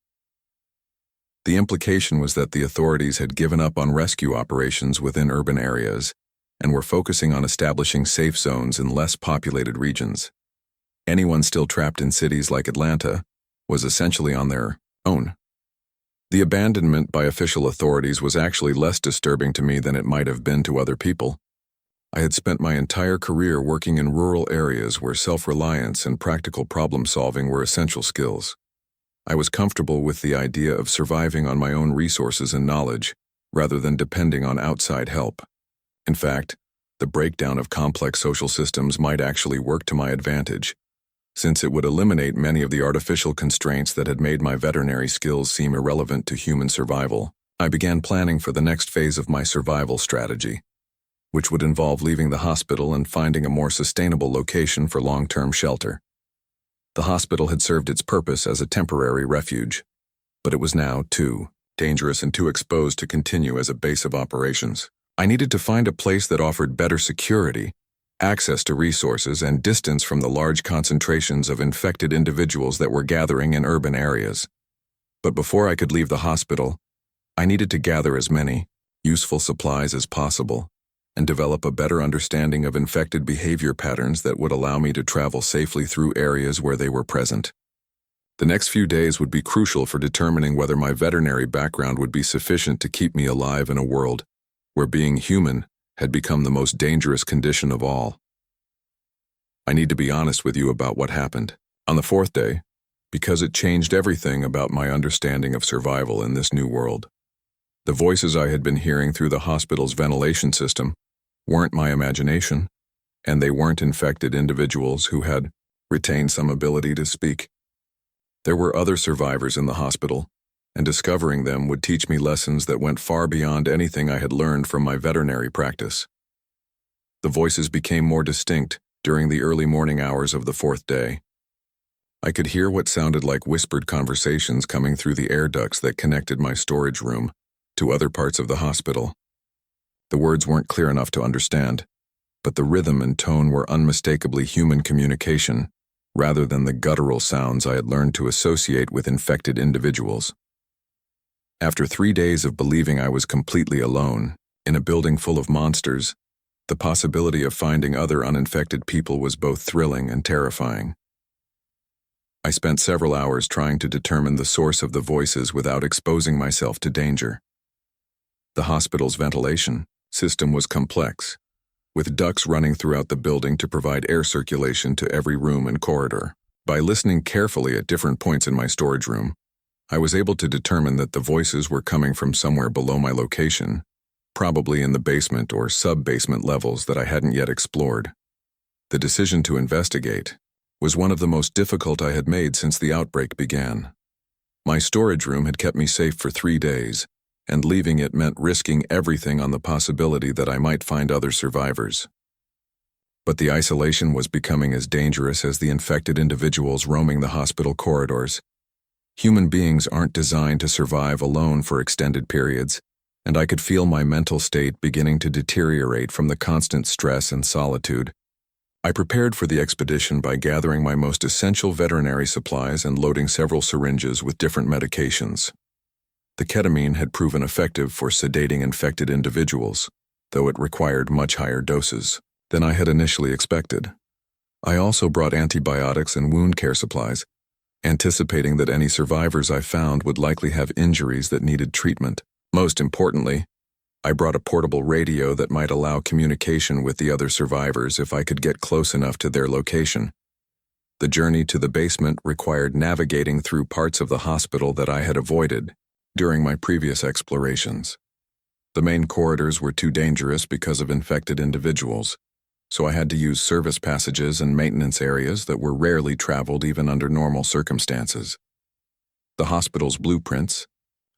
The implication was that the authorities had given up on rescue operations within urban areas and were focusing on establishing safe zones in less populated regions. Anyone still trapped in cities like Atlanta was essentially on their own. The abandonment by official authorities was actually less disturbing to me than it might have been to other people. I had spent my entire career working in rural areas where self-reliance and practical problem-solving were essential skills. I was comfortable with the idea of surviving on my own resources and knowledge, rather than depending on outside help. In fact, the breakdown of complex social systems might actually work to my advantage, since it would eliminate many of the artificial constraints that had made my veterinary skills seem irrelevant to human survival. I began planning for the next phase of my survival strategy, which would involve leaving the hospital and finding a more sustainable location for long-term shelter. The hospital had served its purpose as a temporary refuge, but it was now too dangerous and too exposed to continue as a base of operations. I needed to find a place that offered better security, access to resources, and distance from the large concentrations of infected individuals that were gathering in urban areas. But before I could leave the hospital, I needed to gather as many useful supplies as possible and develop a better understanding of infected behavior patterns that would allow me to travel safely through areas where they were present. The next few days would be crucial for determining whether my veterinary background would be sufficient to keep me alive in a world where being human had become the most dangerous condition of all. I need to be honest with you about what happened. On the fourth day, because it changed everything about my understanding of survival in this new world. The voices I had been hearing through the hospital's ventilation system weren't my imagination, and they weren't infected individuals who had retained some ability to speak. There were other survivors in the hospital, and discovering them would teach me lessons that went far beyond anything I had learned from my veterinary practice. The voices became more distinct during the early morning hours of the fourth day. I could hear what sounded like whispered conversations coming through the air ducts that connected my storage room to other parts of the hospital. The words weren't clear enough to understand, but the rhythm and tone were unmistakably human communication, rather than the guttural sounds I had learned to associate with infected individuals. After 3 days of believing I was completely alone, in a building full of monsters, the possibility of finding other uninfected people was both thrilling and terrifying. I spent several hours trying to determine the source of the voices without exposing myself to danger. The hospital's ventilation system was complex, with ducts running throughout the building to provide air circulation to every room and corridor. By listening carefully at different points in my storage room, I was able to determine that the voices were coming from somewhere below my location, probably in the basement or sub-basement levels that I hadn't yet explored. The decision to investigate was one of the most difficult I had made since the outbreak began. My storage room had kept me safe for 3 days, and leaving it meant risking everything on the possibility that I might find other survivors. But the isolation was becoming as dangerous as the infected individuals roaming the hospital corridors. Human beings aren't designed to survive alone for extended periods, and I could feel my mental state beginning to deteriorate from the constant stress and solitude. I prepared for the expedition by gathering my most essential veterinary supplies and loading several syringes with different medications. The ketamine had proven effective for sedating infected individuals, though it required much higher doses than I had initially expected. I also brought antibiotics and wound care supplies, anticipating that any survivors I found would likely have injuries that needed treatment. Most importantly, I brought a portable radio that might allow communication with the other survivors if I could get close enough to their location. The journey to the basement required navigating through parts of the hospital that I had avoided during my previous explorations. The main corridors were too dangerous because of infected individuals, so I had to use service passages and maintenance areas that were rarely traveled even under normal circumstances. The hospital's blueprints,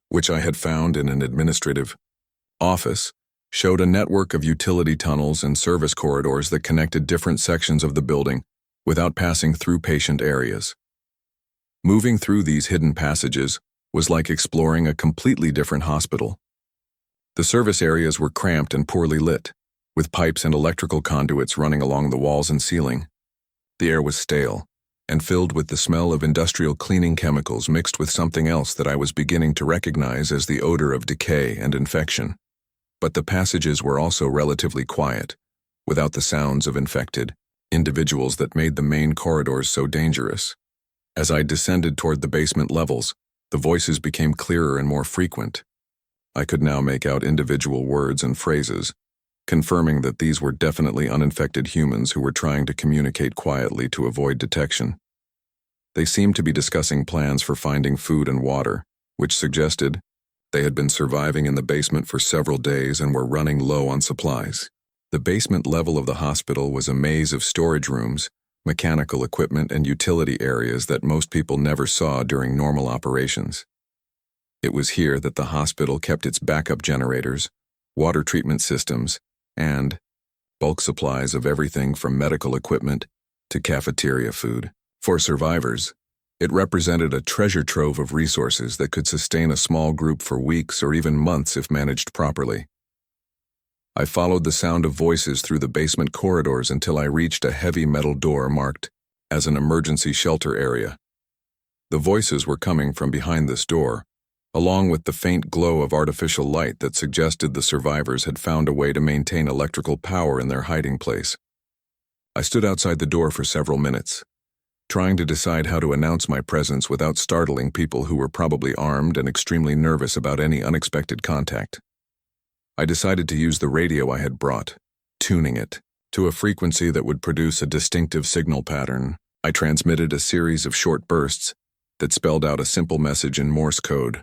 which I had found in an administrative office, showed a network of utility tunnels and service corridors that connected different sections of the building without passing through patient areas. Moving through these hidden passages was like exploring a completely different hospital. The service areas were cramped and poorly lit, with pipes and electrical conduits running along the walls and ceiling. The air was stale and filled with the smell of industrial cleaning chemicals mixed with something else that I was beginning to recognize as the odor of decay and infection. But the passages were also relatively quiet, without the sounds of infected individuals that made the main corridors so dangerous. As I descended toward the basement levels, the voices became clearer and more frequent. I could now make out individual words and phrases, confirming that these were definitely uninfected humans who were trying to communicate quietly to avoid detection. They seemed to be discussing plans for finding food and water, which suggested they had been surviving in the basement for several days and were running low on supplies. The basement level of the hospital was a maze of storage rooms, mechanical equipment, and utility areas that most people never saw during normal operations. It was here that the hospital kept its backup generators, water treatment systems, and bulk supplies of everything from medical equipment to cafeteria food. For survivors, it represented a treasure trove of resources that could sustain a small group for weeks or even months if managed properly. I followed the sound of voices through the basement corridors until I reached a heavy metal door marked as an emergency shelter area. The voices were coming from behind this door, along with the faint glow of artificial light that suggested the survivors had found a way to maintain electrical power in their hiding place. I stood outside the door for several minutes, trying to decide how to announce my presence without startling people who were probably armed and extremely nervous about any unexpected contact. I decided to use the radio I had brought, tuning it to a frequency that would produce a distinctive signal pattern. I transmitted a series of short bursts that spelled out a simple message in Morse code,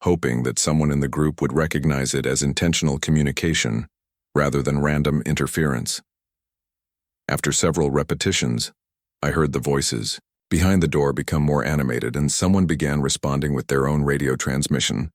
hoping that someone in the group would recognize it as intentional communication rather than random interference. After several repetitions, I heard the voices behind the door become more animated, and someone began responding with their own radio transmission.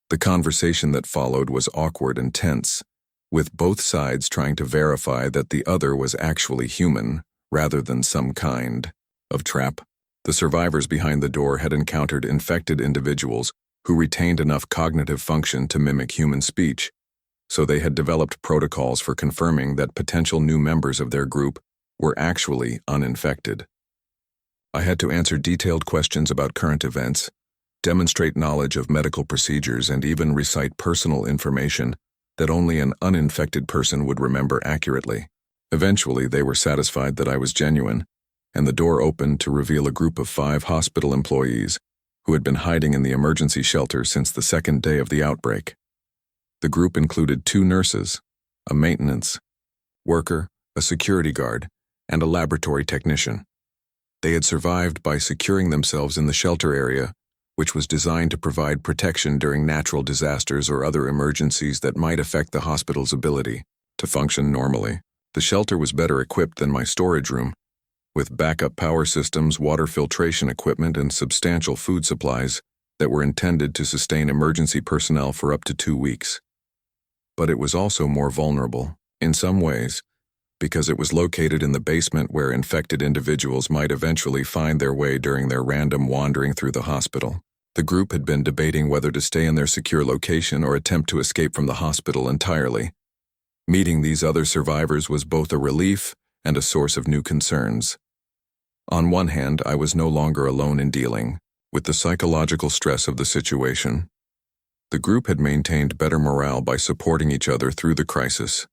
The conversation that followed was awkward and tense, with both sides trying to verify that the other was actually human rather than some kind of trap. The survivors behind the door had encountered infected individuals who retained enough cognitive function to mimic human speech, so they had developed protocols for confirming that potential new members of their group were actually uninfected. I had to answer detailed questions about current events, demonstrate knowledge of medical procedures, and even recite personal information that only an uninfected person would remember accurately. Eventually, they were satisfied that I was genuine, and the door opened to reveal a group of 5 hospital employees who had been hiding in the emergency shelter since the second day of the outbreak. The group included 2 nurses, a maintenance worker, a security guard, and a laboratory technician. They had survived by securing themselves in the shelter area, which was designed to provide protection during natural disasters or other emergencies that might affect the hospital's ability to function normally. The shelter was better equipped than my storage room, with backup power systems, water filtration equipment, and substantial food supplies that were intended to sustain emergency personnel for up to 2 weeks. But it was also more vulnerable, in some ways, because it was located in the basement where infected individuals might eventually find their way during their random wandering through the hospital. The group had been debating whether to stay in their secure location or attempt to escape from the hospital entirely. Meeting these other survivors was both a relief and a source of new concerns. On one hand, I was no longer alone in dealing with the psychological stress of the situation. The group had maintained better morale by supporting each other through the crisis,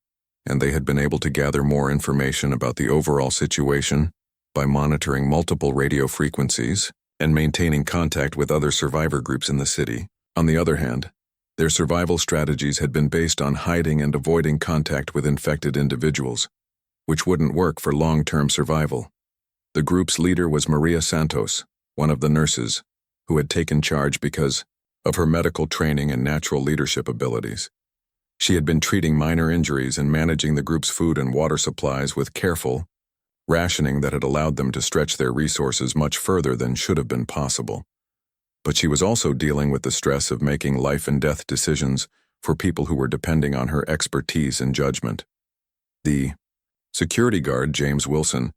and they had been able to gather more information about the overall situation by monitoring multiple radio frequencies and maintaining contact with other survivor groups in the city. On the other hand, their survival strategies had been based on hiding and avoiding contact with infected individuals, which wouldn't work for long-term survival. The group's leader was Maria Santos, one of the nurses, who had taken charge because of her medical training and natural leadership abilities. She had been treating minor injuries and managing the group's food and water supplies with careful rationing that had allowed them to stretch their resources much further than should have been possible. But she was also dealing with the stress of making life and death decisions for people who were depending on her expertise and judgment. The security guard, James Wilson,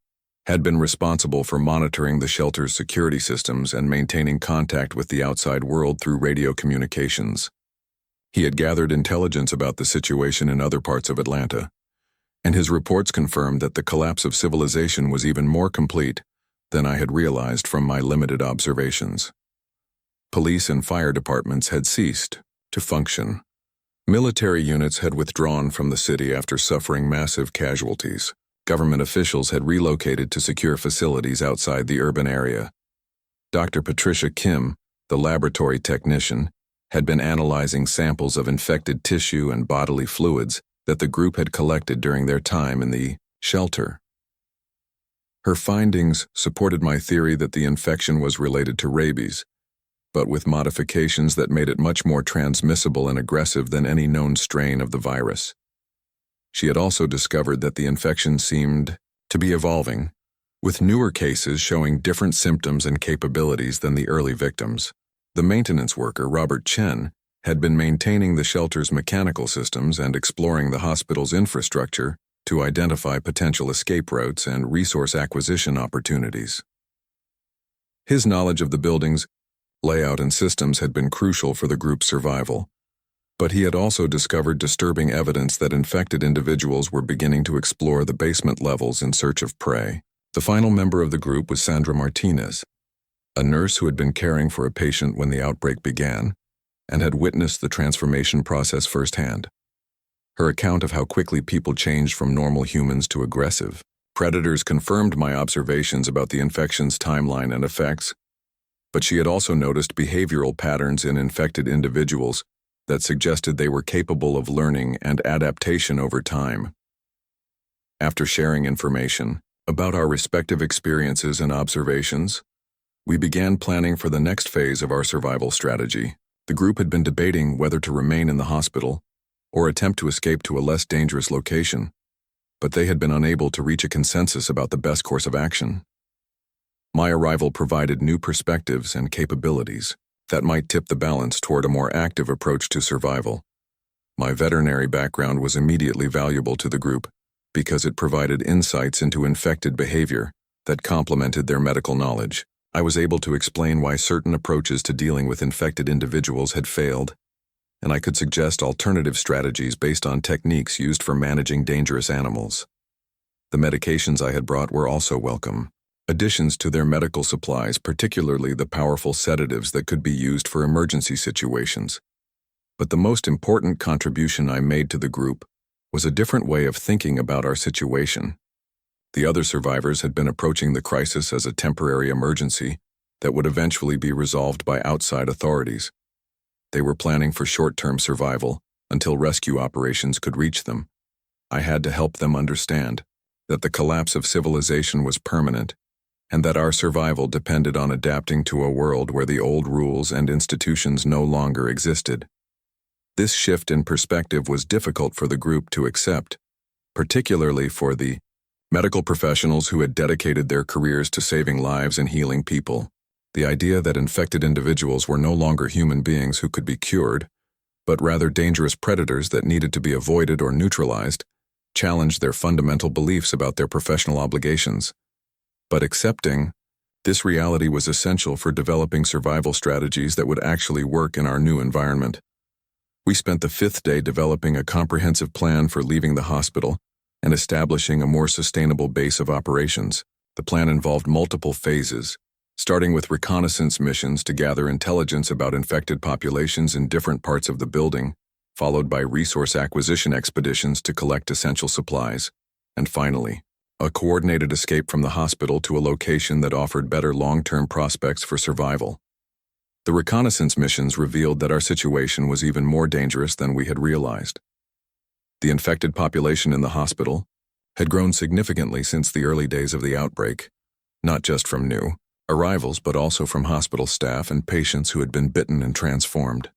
had been responsible for monitoring the shelter's security systems and maintaining contact with the outside world through radio communications. He had gathered intelligence about the situation in other parts of Atlanta, and his reports confirmed that the collapse of civilization was even more complete than I had realized from my limited observations. Police and fire departments had ceased to function. Military units had withdrawn from the city after suffering massive casualties. Government officials had relocated to secure facilities outside the urban area. Dr. Patricia Kim, the laboratory technician, had been analyzing samples of infected tissue and bodily fluids that the group had collected during their time in the shelter. Her findings supported my theory that the infection was related to rabies, but with modifications that made it much more transmissible and aggressive than any known strain of the virus. She had also discovered that the infection seemed to be evolving, with newer cases showing different symptoms and capabilities than the early victims. The maintenance worker, Robert Chen, had been maintaining the shelter's mechanical systems and exploring the hospital's infrastructure to identify potential escape routes and resource acquisition opportunities. His knowledge of the building's layout and systems had been crucial for the group's survival, But he had also discovered disturbing evidence that infected individuals were beginning to explore the basement levels in search of prey. The final member of the group was Sandra Martinez, a nurse who had been caring for a patient when the outbreak began and had witnessed the transformation process firsthand. Her account of how quickly people changed from normal humans to aggressive predators confirmed my observations about the infection's timeline and effects, but she had also noticed behavioral patterns in infected individuals that suggested they were capable of learning and adaptation over time. After sharing information about our respective experiences and observations, we began planning for the next phase of our survival strategy. The group had been debating whether to remain in the hospital or attempt to escape to a less dangerous location, but they had been unable to reach a consensus about the best course of action. My arrival provided new perspectives and capabilities that might tip the balance toward a more active approach to survival. My veterinary background was immediately valuable to the group because it provided insights into infected behavior that complemented their medical knowledge. I was able to explain why certain approaches to dealing with infected individuals had failed, and I could suggest alternative strategies based on techniques used for managing dangerous animals. The medications I had brought were also welcome additions to their medical supplies, particularly the powerful sedatives that could be used for emergency situations. But the most important contribution I made to the group was a different way of thinking about our situation. The other survivors had been approaching the crisis as a temporary emergency that would eventually be resolved by outside authorities. They were planning for short-term survival until rescue operations could reach them. I had to help them understand that the collapse of civilization was permanent and that our survival depended on adapting to a world where the old rules and institutions no longer existed. This shift in perspective was difficult for the group to accept, particularly for the medical professionals who had dedicated their careers to saving lives and healing people. The idea that infected individuals were no longer human beings who could be cured, but rather dangerous predators that needed to be avoided or neutralized, challenged their fundamental beliefs about their professional obligations. But accepting this reality was essential for developing survival strategies that would actually work in our new environment. We spent the 5th day developing a comprehensive plan for leaving the hospital and establishing a more sustainable base of operations. The plan involved multiple phases, starting with reconnaissance missions to gather intelligence about infected populations in different parts of the building, followed by resource acquisition expeditions to collect essential supplies, and finally, a coordinated escape from the hospital to a location that offered better long-term prospects for survival. The reconnaissance missions revealed that our situation was even more dangerous than we had realized. The infected population in the hospital had grown significantly since the early days of the outbreak, not just from new arrivals but also from hospital staff and patients who had been bitten and transformed.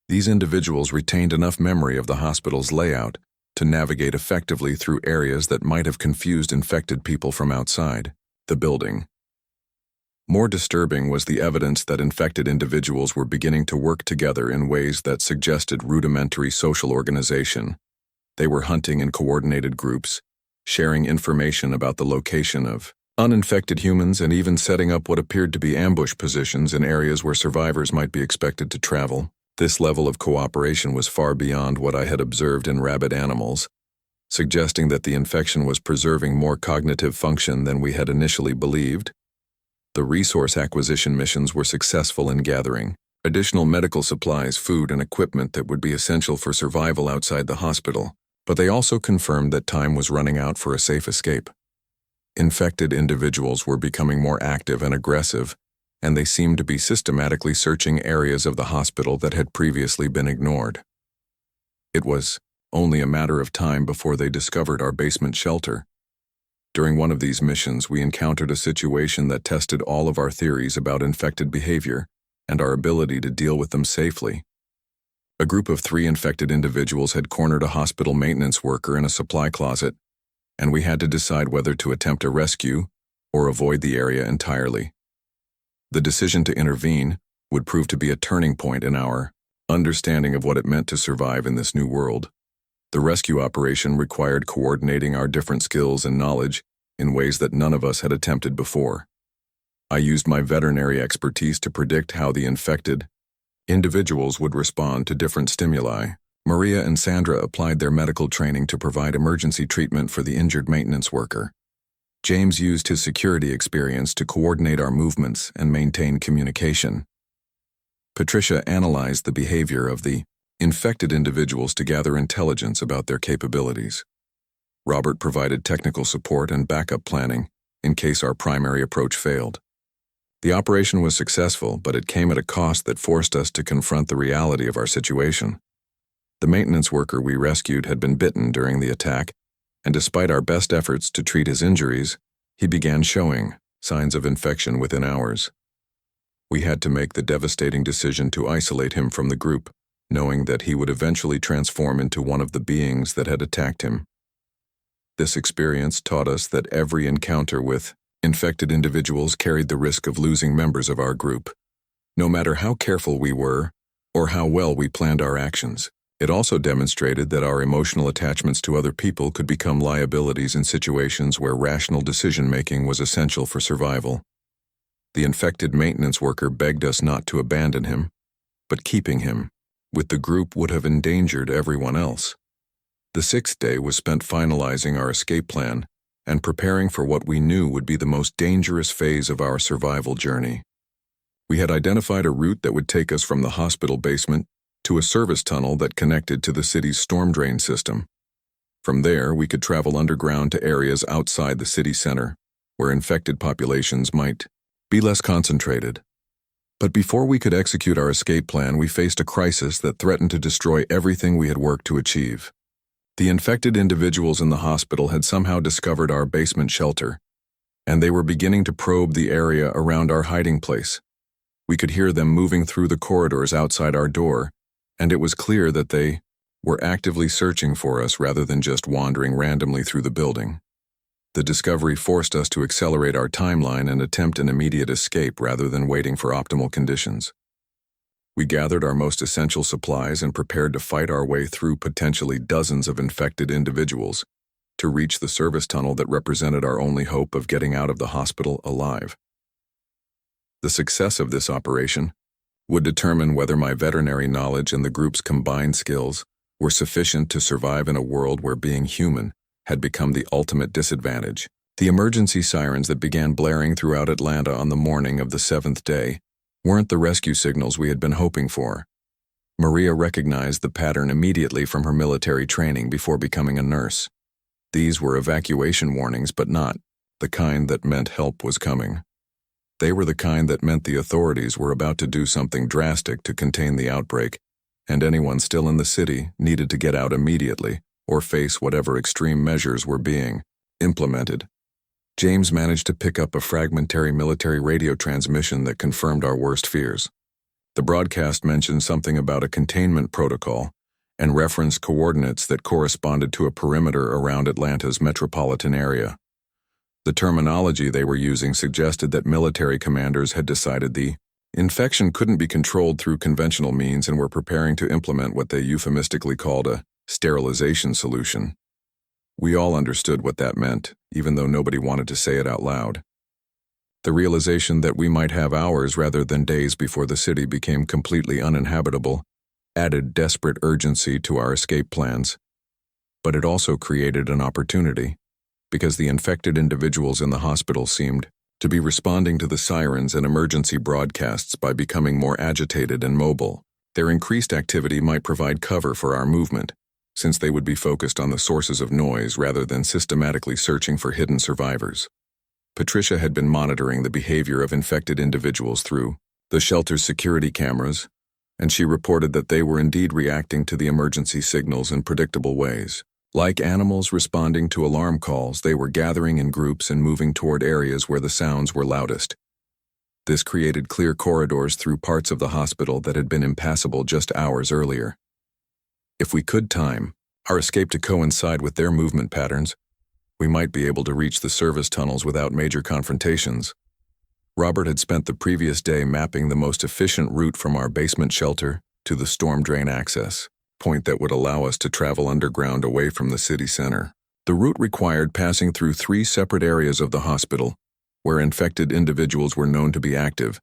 These individuals retained enough memory of the hospital's layout to navigate effectively through areas that might have confused infected people from outside the building. More disturbing was the evidence that infected individuals were beginning to work together in ways that suggested rudimentary social organization. They were hunting in coordinated groups, sharing information about the location of uninfected humans and even setting up what appeared to be ambush positions in areas where survivors might be expected to travel. This level of cooperation was far beyond what I had observed in rabid animals, suggesting that the infection was preserving more cognitive function than we had initially believed. The resource acquisition missions were successful in gathering additional medical supplies, food, and equipment that would be essential for survival outside the hospital, but they also confirmed that time was running out for a safe escape. Infected individuals were becoming more active and aggressive, and they seemed to be systematically searching areas of the hospital that had previously been ignored. It was only a matter of time before they discovered our basement shelter. During one of these missions, we encountered a situation that tested all of our theories about infected behavior and our ability to deal with them safely. A group of 3 infected individuals had cornered a hospital maintenance worker in a supply closet, and we had to decide whether to attempt a rescue or avoid the area entirely. The decision to intervene would prove to be a turning point in our understanding of what it meant to survive in this new world. The rescue operation required coordinating our different skills and knowledge in ways that none of us had attempted before. I used my veterinary expertise to predict how the infected Individuals would respond to different stimuli. Maria and Sandra applied their medical training to provide emergency treatment for the injured maintenance worker. James used his security experience to coordinate our movements and maintain communication. Patricia analyzed the behavior of the infected individuals to gather intelligence about their capabilities. Robert provided technical support and backup planning in case our primary approach failed. The operation was successful, but it came at a cost that forced us to confront the reality of our situation. The maintenance worker we rescued had been bitten during the attack, and despite our best efforts to treat his injuries, he began showing signs of infection within hours. We had to make the devastating decision to isolate him from the group, knowing that he would eventually transform into one of the beings that had attacked him. This experience taught us that every encounter with infected individuals carried the risk of losing members of our group, no matter how careful we were or how well we planned our actions. It also demonstrated that our emotional attachments to other people could become liabilities in situations where rational decision-making was essential for survival. The infected maintenance worker begged us not to abandon him, but keeping him with the group would have endangered everyone else. The 6th day was spent finalizing our escape plan and preparing for what we knew would be the most dangerous phase of our survival journey. We had identified a route that would take us from the hospital basement to a service tunnel that connected to the city's storm drain system. From there, we could travel underground to areas outside the city center, where infected populations might be less concentrated. But before we could execute our escape plan, we faced a crisis that threatened to destroy everything we had worked to achieve. The infected individuals in the hospital had somehow discovered our basement shelter, and they were beginning to probe the area around our hiding place. We could hear them moving through the corridors outside our door, and it was clear that they were actively searching for us rather than just wandering randomly through the building. The discovery forced us to accelerate our timeline and attempt an immediate escape rather than waiting for optimal conditions. We gathered our most essential supplies and prepared to fight our way through potentially dozens of infected individuals to reach the service tunnel that represented our only hope of getting out of the hospital alive. The success of this operation would determine whether my veterinary knowledge and the group's combined skills were sufficient to survive in a world where being human had become the ultimate disadvantage. The emergency sirens that began blaring throughout Atlanta on the morning of the 7th day weren't the rescue signals we had been hoping for. Maria recognized the pattern immediately from her military training before becoming a nurse. These were evacuation warnings, but not the kind that meant help was coming. They were the kind that meant the authorities were about to do something drastic to contain the outbreak, and anyone still in the city needed to get out immediately or face whatever extreme measures were being implemented. James managed to pick up a fragmentary military radio transmission that confirmed our worst fears. The broadcast mentioned something about a containment protocol and referenced coordinates that corresponded to a perimeter around Atlanta's metropolitan area. The terminology they were using suggested that military commanders had decided the infection couldn't be controlled through conventional means and were preparing to implement what they euphemistically called a sterilization solution. We all understood what that meant, even though nobody wanted to say it out loud. The realization that we might have hours rather than days before the city became completely uninhabitable added desperate urgency to our escape plans. But it also created an opportunity, because the infected individuals in the hospital seemed to be responding to the sirens and emergency broadcasts by becoming more agitated and mobile. Their increased activity might provide cover for our movement, since they would be focused on the sources of noise rather than systematically searching for hidden survivors. Patricia had been monitoring the behavior of infected individuals through the shelter's security cameras, and she reported that they were indeed reacting to the emergency signals in predictable ways. Like animals responding to alarm calls, they were gathering in groups and moving toward areas where the sounds were loudest. This created clear corridors through parts of the hospital that had been impassable just hours earlier. If we could time our escape to coincide with their movement patterns, we might be able to reach the service tunnels without major confrontations. Robert had spent the previous day mapping the most efficient route from our basement shelter to the storm drain access point that would allow us to travel underground away from the city center. The route required passing through 3 separate areas of the hospital, where infected individuals were known to be active,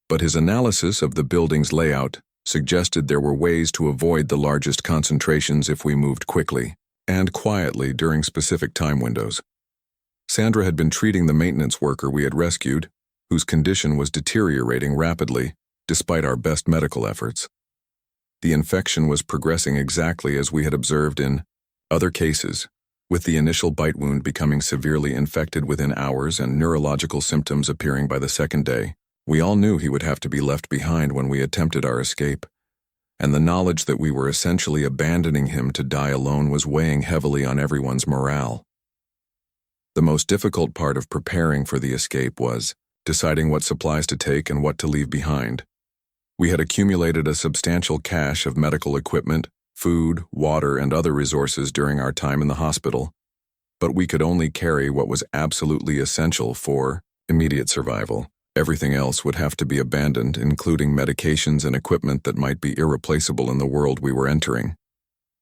but his analysis of the building's layout suggested there were ways to avoid the largest concentrations if we moved quickly and quietly during specific time windows. Sandra had been treating the maintenance worker we had rescued, whose condition was deteriorating rapidly despite our best medical efforts. The infection was progressing exactly as we had observed in other cases, with the initial bite wound becoming severely infected within hours and neurological symptoms appearing by the second day. We all knew he would have to be left behind when we attempted our escape, and the knowledge that we were essentially abandoning him to die alone was weighing heavily on everyone's morale. The most difficult part of preparing for the escape was deciding what supplies to take and what to leave behind. We had accumulated a substantial cache of medical equipment, food, water, and other resources during our time in the hospital, but we could only carry what was absolutely essential for immediate survival. Everything else would have to be abandoned, including medications and equipment that might be irreplaceable in the world we were entering.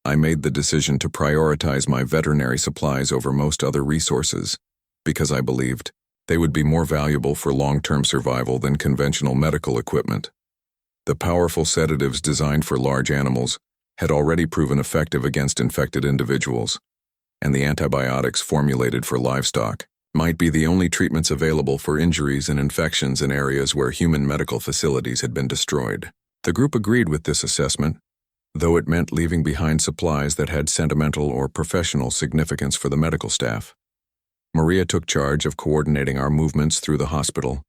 I made the decision to prioritize my veterinary supplies over most other resources, because I believed they would be more valuable for long-term survival than conventional medical equipment. The powerful sedatives designed for large animals had already proven effective against infected individuals, and the antibiotics formulated for livestock might be the only treatments available for injuries and infections in areas where human medical facilities had been destroyed. The group agreed with this assessment, though it meant leaving behind supplies that had sentimental or professional significance for the medical staff. Maria took charge of coordinating our movements through the hospital,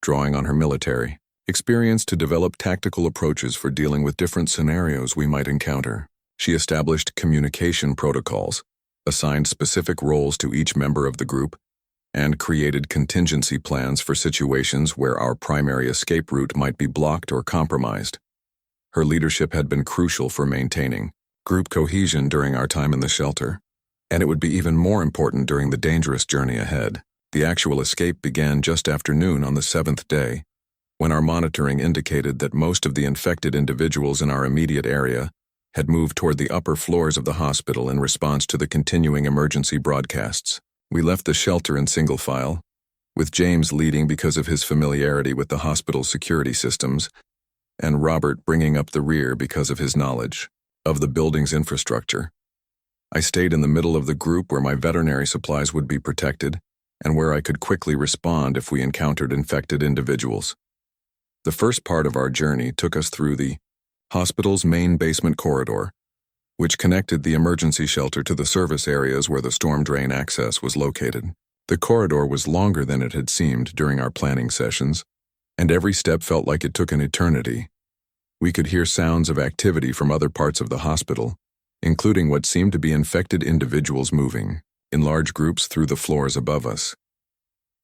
drawing on her military experience to develop tactical approaches for dealing with different scenarios we might encounter. She established communication protocols, assigned specific roles to each member of the group, and created contingency plans for situations where our primary escape route might be blocked or compromised. Her leadership had been crucial for maintaining group cohesion during our time in the shelter, and it would be even more important during the dangerous journey ahead. The actual escape began just after noon on the 7th day, when our monitoring indicated that most of the infected individuals in our immediate area had moved toward the upper floors of the hospital in response to the continuing emergency broadcasts. We left the shelter in single file, with James leading because of his familiarity with the hospital's security systems, and Robert bringing up the rear because of his knowledge of the building's infrastructure. I stayed in the middle of the group where my veterinary supplies would be protected and where I could quickly respond if we encountered infected individuals. The first part of our journey took us through the hospital's main basement corridor, which connected the emergency shelter to the service areas where the storm drain access was located. The corridor was longer than it had seemed during our planning sessions, and every step felt like it took an eternity. We could hear sounds of activity from other parts of the hospital, including what seemed to be infected individuals moving in large groups through the floors above us.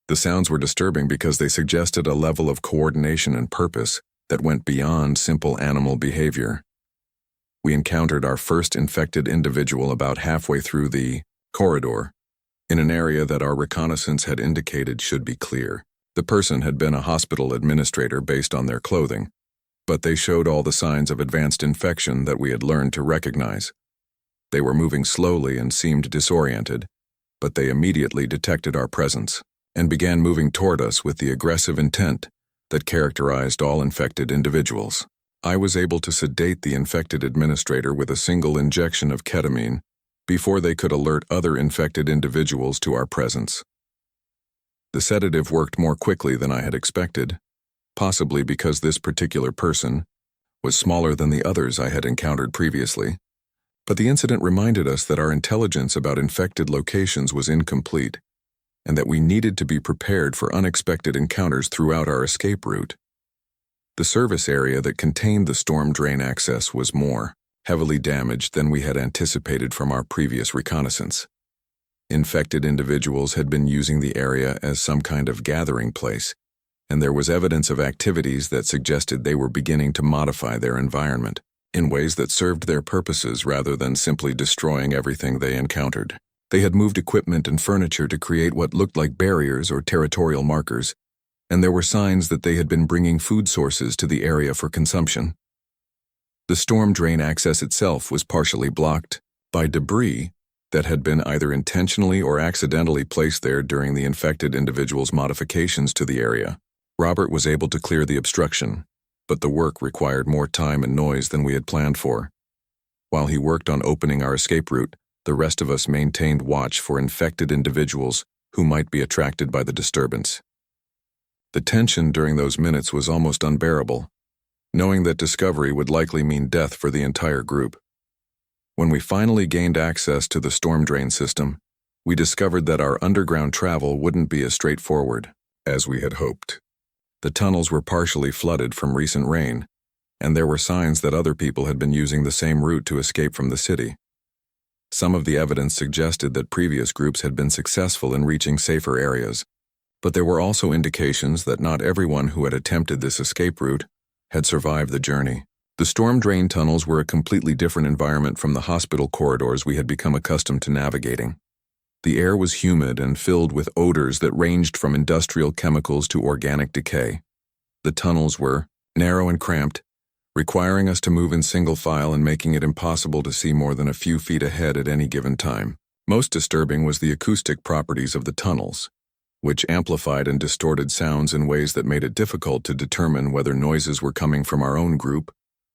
The sounds were disturbing because they suggested a level of coordination and purpose that went beyond simple animal behavior. We encountered our first infected individual about halfway through the corridor, in an area that our reconnaissance had indicated should be clear. The person had been a hospital administrator based on their clothing, but they showed all the signs of advanced infection that we had learned to recognize. They were moving slowly and seemed disoriented, but they immediately detected our presence and began moving toward us with the aggressive intent that characterized all infected individuals. I was able to sedate the infected administrator with a single injection of ketamine before they could alert other infected individuals to our presence. The sedative worked more quickly than I had expected, possibly because this particular person was smaller than the others I had encountered previously, but the incident reminded us that our intelligence about infected locations was incomplete, and that we needed to be prepared for unexpected encounters throughout our escape route. The service area that contained the storm drain access was more heavily damaged than we had anticipated from our previous reconnaissance. Infected individuals had been using the area as some kind of gathering place, and there was evidence of activities that suggested they were beginning to modify their environment in ways that served their purposes rather than simply destroying everything they encountered. They had moved equipment and furniture to create what looked like barriers or territorial markers, and there were signs that they had been bringing food sources to the area for consumption. The storm drain access itself was partially blocked by debris that had been either intentionally or accidentally placed there during the infected individual's modifications to the area. Robert was able to clear the obstruction, but the work required more time and noise than we had planned for. While he worked on opening our escape route, the rest of us maintained watch for infected individuals who might be attracted by the disturbance. The tension during those minutes was almost unbearable, knowing that discovery would likely mean death for the entire group. When we finally gained access to the storm drain system, we discovered that our underground travel wouldn't be as straightforward as we had hoped. The tunnels were partially flooded from recent rain, and there were signs that other people had been using the same route to escape from the city. Some of the evidence suggested that previous groups had been successful in reaching safer areas, but there were also indications that not everyone who had attempted this escape route had survived the journey. The storm drain tunnels were a completely different environment from the hospital corridors we had become accustomed to navigating. The air was humid and filled with odors that ranged from industrial chemicals to organic decay. The tunnels were narrow and cramped, requiring us to move in single file and making it impossible to see more than a few feet ahead at any given time. Most disturbing was the acoustic properties of the tunnels, which amplified and distorted sounds in ways that made it difficult to determine whether noises were coming from our own group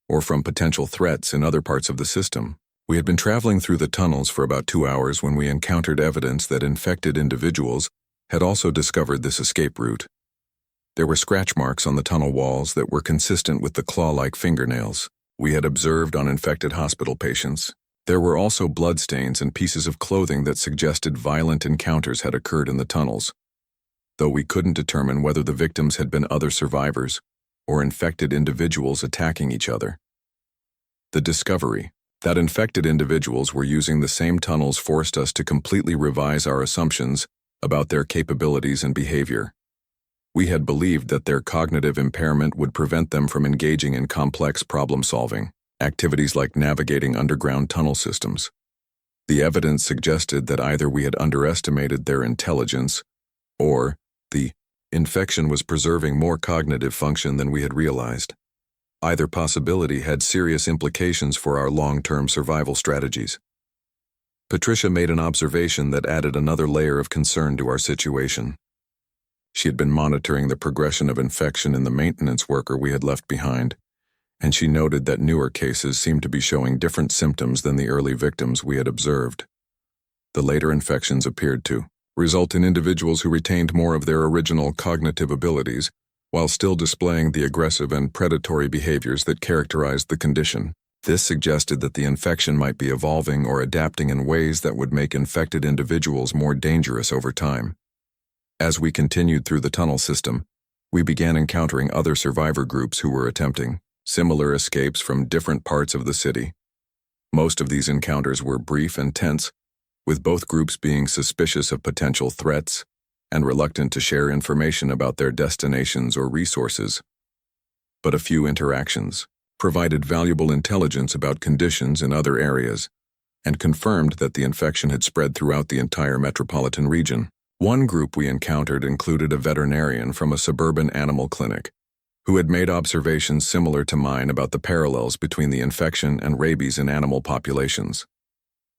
or from potential threats in other parts of the system. We had been traveling through the tunnels for about 2 hours when we encountered evidence that infected individuals had also discovered this escape route. There were scratch marks on the tunnel walls that were consistent with the claw-like fingernails we had observed on infected hospital patients. There were also bloodstains and pieces of clothing that suggested violent encounters had occurred in the tunnels, though we couldn't determine whether the victims had been other survivors or infected individuals attacking each other. The discovery that infected individuals were using the same tunnels forced us to completely revise our assumptions about their capabilities and behavior. We had believed that their cognitive impairment would prevent them from engaging in complex problem-solving, activities like navigating underground tunnel systems. The evidence suggested that either we had underestimated their intelligence, or the infection was preserving more cognitive function than we had realized. Either possibility had serious implications for our long-term survival strategies. Patricia made an observation that added another layer of concern to our situation. She had been monitoring the progression of infection in the maintenance worker we had left behind, and she noted that newer cases seemed to be showing different symptoms than the early victims we had observed. The later infections appeared to result in individuals who retained more of their original cognitive abilities, while still displaying the aggressive and predatory behaviors that characterized the condition. This suggested that the infection might be evolving or adapting in ways that would make infected individuals more dangerous over time. As we continued through the tunnel system, we began encountering other survivor groups who were attempting similar escapes from different parts of the city. Most of these encounters were brief and tense, with both groups being suspicious of potential threats and reluctant to share information about their destinations or resources. But a few interactions provided valuable intelligence about conditions in other areas and confirmed that the infection had spread throughout the entire metropolitan region. One group we encountered included a veterinarian from a suburban animal clinic who had made observations similar to mine about the parallels between the infection and rabies in animal populations.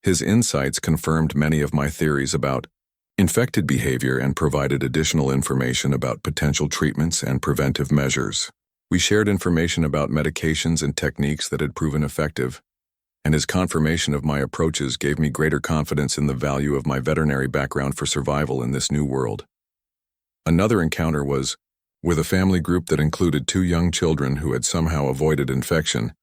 His insights confirmed many of my theories about infected behavior and provided additional information about potential treatments and preventive measures. We shared information about medications and techniques that had proven effective, and his confirmation of my approaches gave me greater confidence in the value of my veterinary background for survival in this new world. Another encounter was with a family group that included 2 young children who had somehow avoided infection,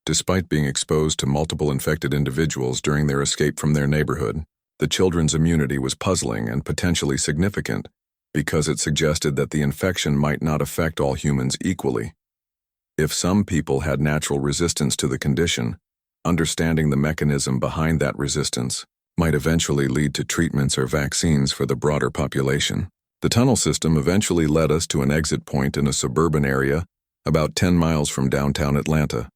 despite being exposed to multiple infected individuals during their escape from their neighborhood. The children's immunity was puzzling and potentially significant because it suggested that the infection might not affect all humans equally. If some people had natural resistance to the condition, understanding the mechanism behind that resistance might eventually lead to treatments or vaccines for the broader population. The tunnel system eventually led us to an exit point in a suburban area about 10 miles from downtown Atlanta.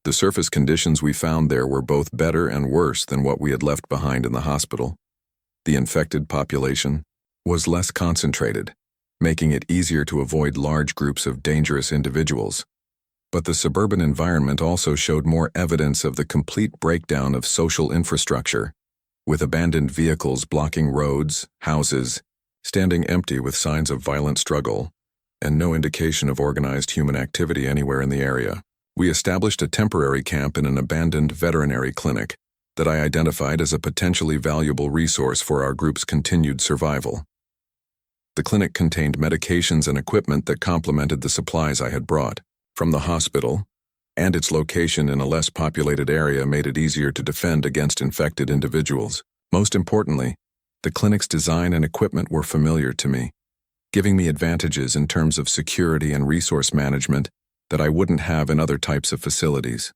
The surface conditions we found there were both better and worse than what we had left behind in the hospital. The infected population was less concentrated, making it easier to avoid large groups of dangerous individuals. But the suburban environment also showed more evidence of the complete breakdown of social infrastructure, with abandoned vehicles blocking roads, houses, standing empty with signs of violent struggle, and no indication of organized human activity anywhere in the area. We established a temporary camp in an abandoned veterinary clinic that I identified as a potentially valuable resource for our group's continued survival. The clinic contained medications and equipment that complemented the supplies I had brought from the hospital, and its location in a less populated area made it easier to defend against infected individuals. Most importantly, the clinic's design and equipment were familiar to me, giving me advantages in terms of security and resource management that I wouldn't have in other types of facilities.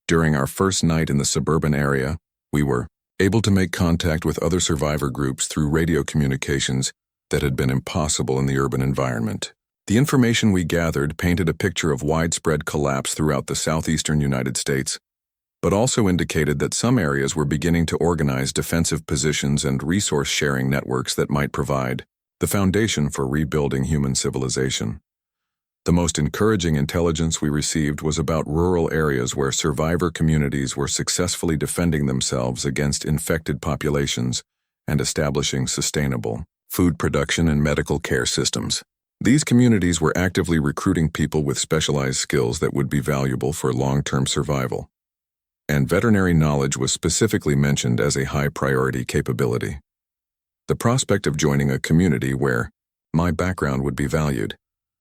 During our first night in the suburban area, we were able to make contact with other survivor groups through radio communications that had been impossible in the urban environment. The information we gathered painted a picture of widespread collapse throughout the southeastern United States, but also indicated that some areas were beginning to organize defensive positions and resource-sharing networks that might provide the foundation for rebuilding human civilization. The most encouraging intelligence we received was about rural areas where survivor communities were successfully defending themselves against infected populations and establishing sustainable food production and medical care systems. These communities were actively recruiting people with specialized skills that would be valuable for long-term survival, and veterinary knowledge was specifically mentioned as a high-priority capability. The prospect of joining a community where my background would be valued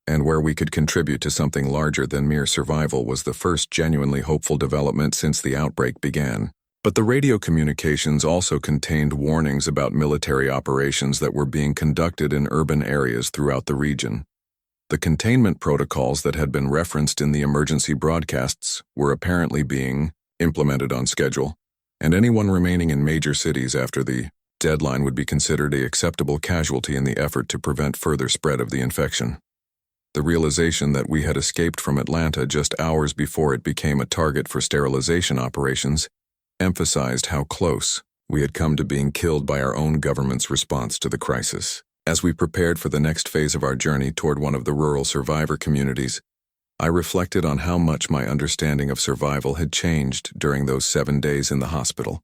and where we could contribute to something larger than mere survival was the first genuinely hopeful development since the outbreak began. But the radio communications also contained warnings about military operations that were being conducted in urban areas throughout the region. The containment protocols that had been referenced in the emergency broadcasts were apparently being implemented on schedule, and anyone remaining in major cities after the deadline would be considered an acceptable casualty in the effort to prevent further spread of the infection. The realization that we had escaped from Atlanta just hours before it became a target for sterilization operations emphasized how close we had come to being killed by our own government's response to the crisis. As we prepared for the next phase of our journey toward one of the rural survivor communities, I reflected on how much my understanding of survival had changed during those 7 days in the hospital.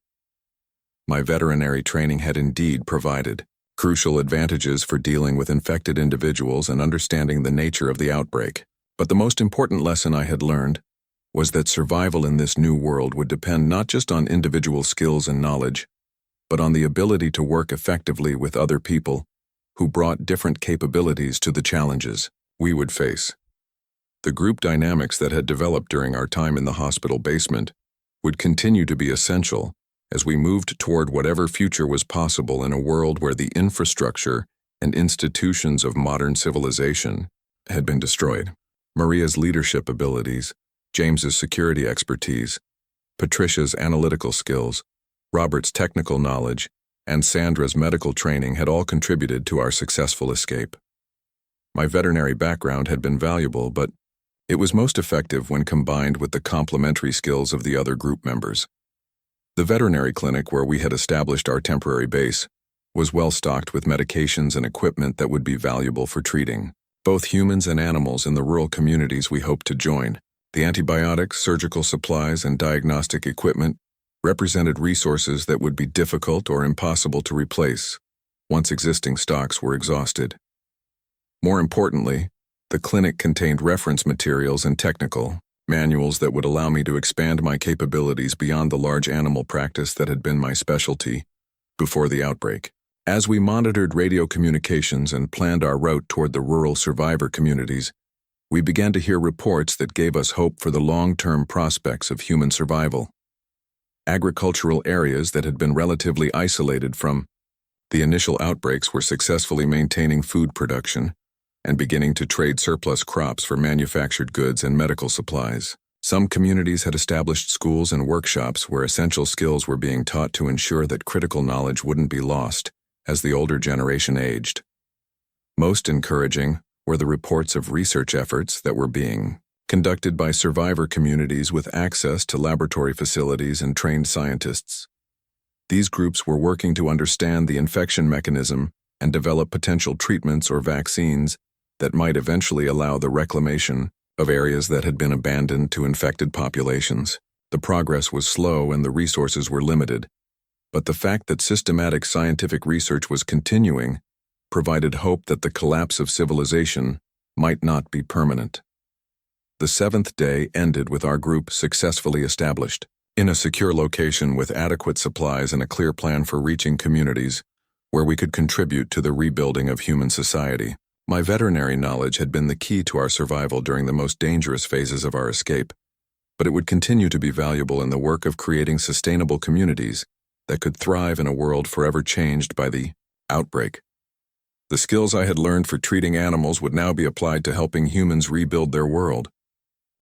My veterinary training had indeed provided crucial advantages for dealing with infected individuals and understanding the nature of the outbreak. But the most important lesson I had learned was that survival in this new world would depend not just on individual skills and knowledge, but on the ability to work effectively with other people who brought different capabilities to the challenges we would face. The group dynamics that had developed during our time in the hospital basement would continue to be essential as we moved toward whatever future was possible in a world where the infrastructure and institutions of modern civilization had been destroyed. Maria's leadership abilities, James's security expertise, Patricia's analytical skills, Robert's technical knowledge, and Sandra's medical training had all contributed to our successful escape. My veterinary background had been valuable, but it was most effective when combined with the complementary skills of the other group members. The veterinary clinic where we had established our temporary base was well stocked with medications and equipment that would be valuable for treating both humans and animals in the rural communities we hoped to join. The antibiotics, surgical supplies, and diagnostic equipment represented resources that would be difficult or impossible to replace once existing stocks were exhausted. More importantly, the clinic contained reference materials and technical manuals that would allow me to expand my capabilities beyond the large animal practice that had been my specialty before the outbreak. As we monitored radio communications and planned our route toward the rural survivor communities, we began to hear reports that gave us hope for the long-term prospects of human survival. Agricultural areas that had been relatively isolated from the initial outbreaks were successfully maintaining food production and beginning to trade surplus crops for manufactured goods and medical supplies. Some communities had established schools and workshops where essential skills were being taught to ensure that critical knowledge wouldn't be lost as the older generation aged. Most encouraging were the reports of research efforts that were being conducted by survivor communities with access to laboratory facilities and trained scientists. These groups were working to understand the infection mechanism and develop potential treatments or vaccines that might eventually allow the reclamation of areas that had been abandoned to infected populations. The progress was slow and the resources were limited, but the fact that systematic scientific research was continuing provided hope that the collapse of civilization might not be permanent. The seventh day ended with our group successfully established, in a secure location with adequate supplies and a clear plan for reaching communities where we could contribute to the rebuilding of human society. My veterinary knowledge had been the key to our survival during the most dangerous phases of our escape, but it would continue to be valuable in the work of creating sustainable communities that could thrive in a world forever changed by the outbreak. The skills I had learned for treating animals would now be applied to helping humans rebuild their world.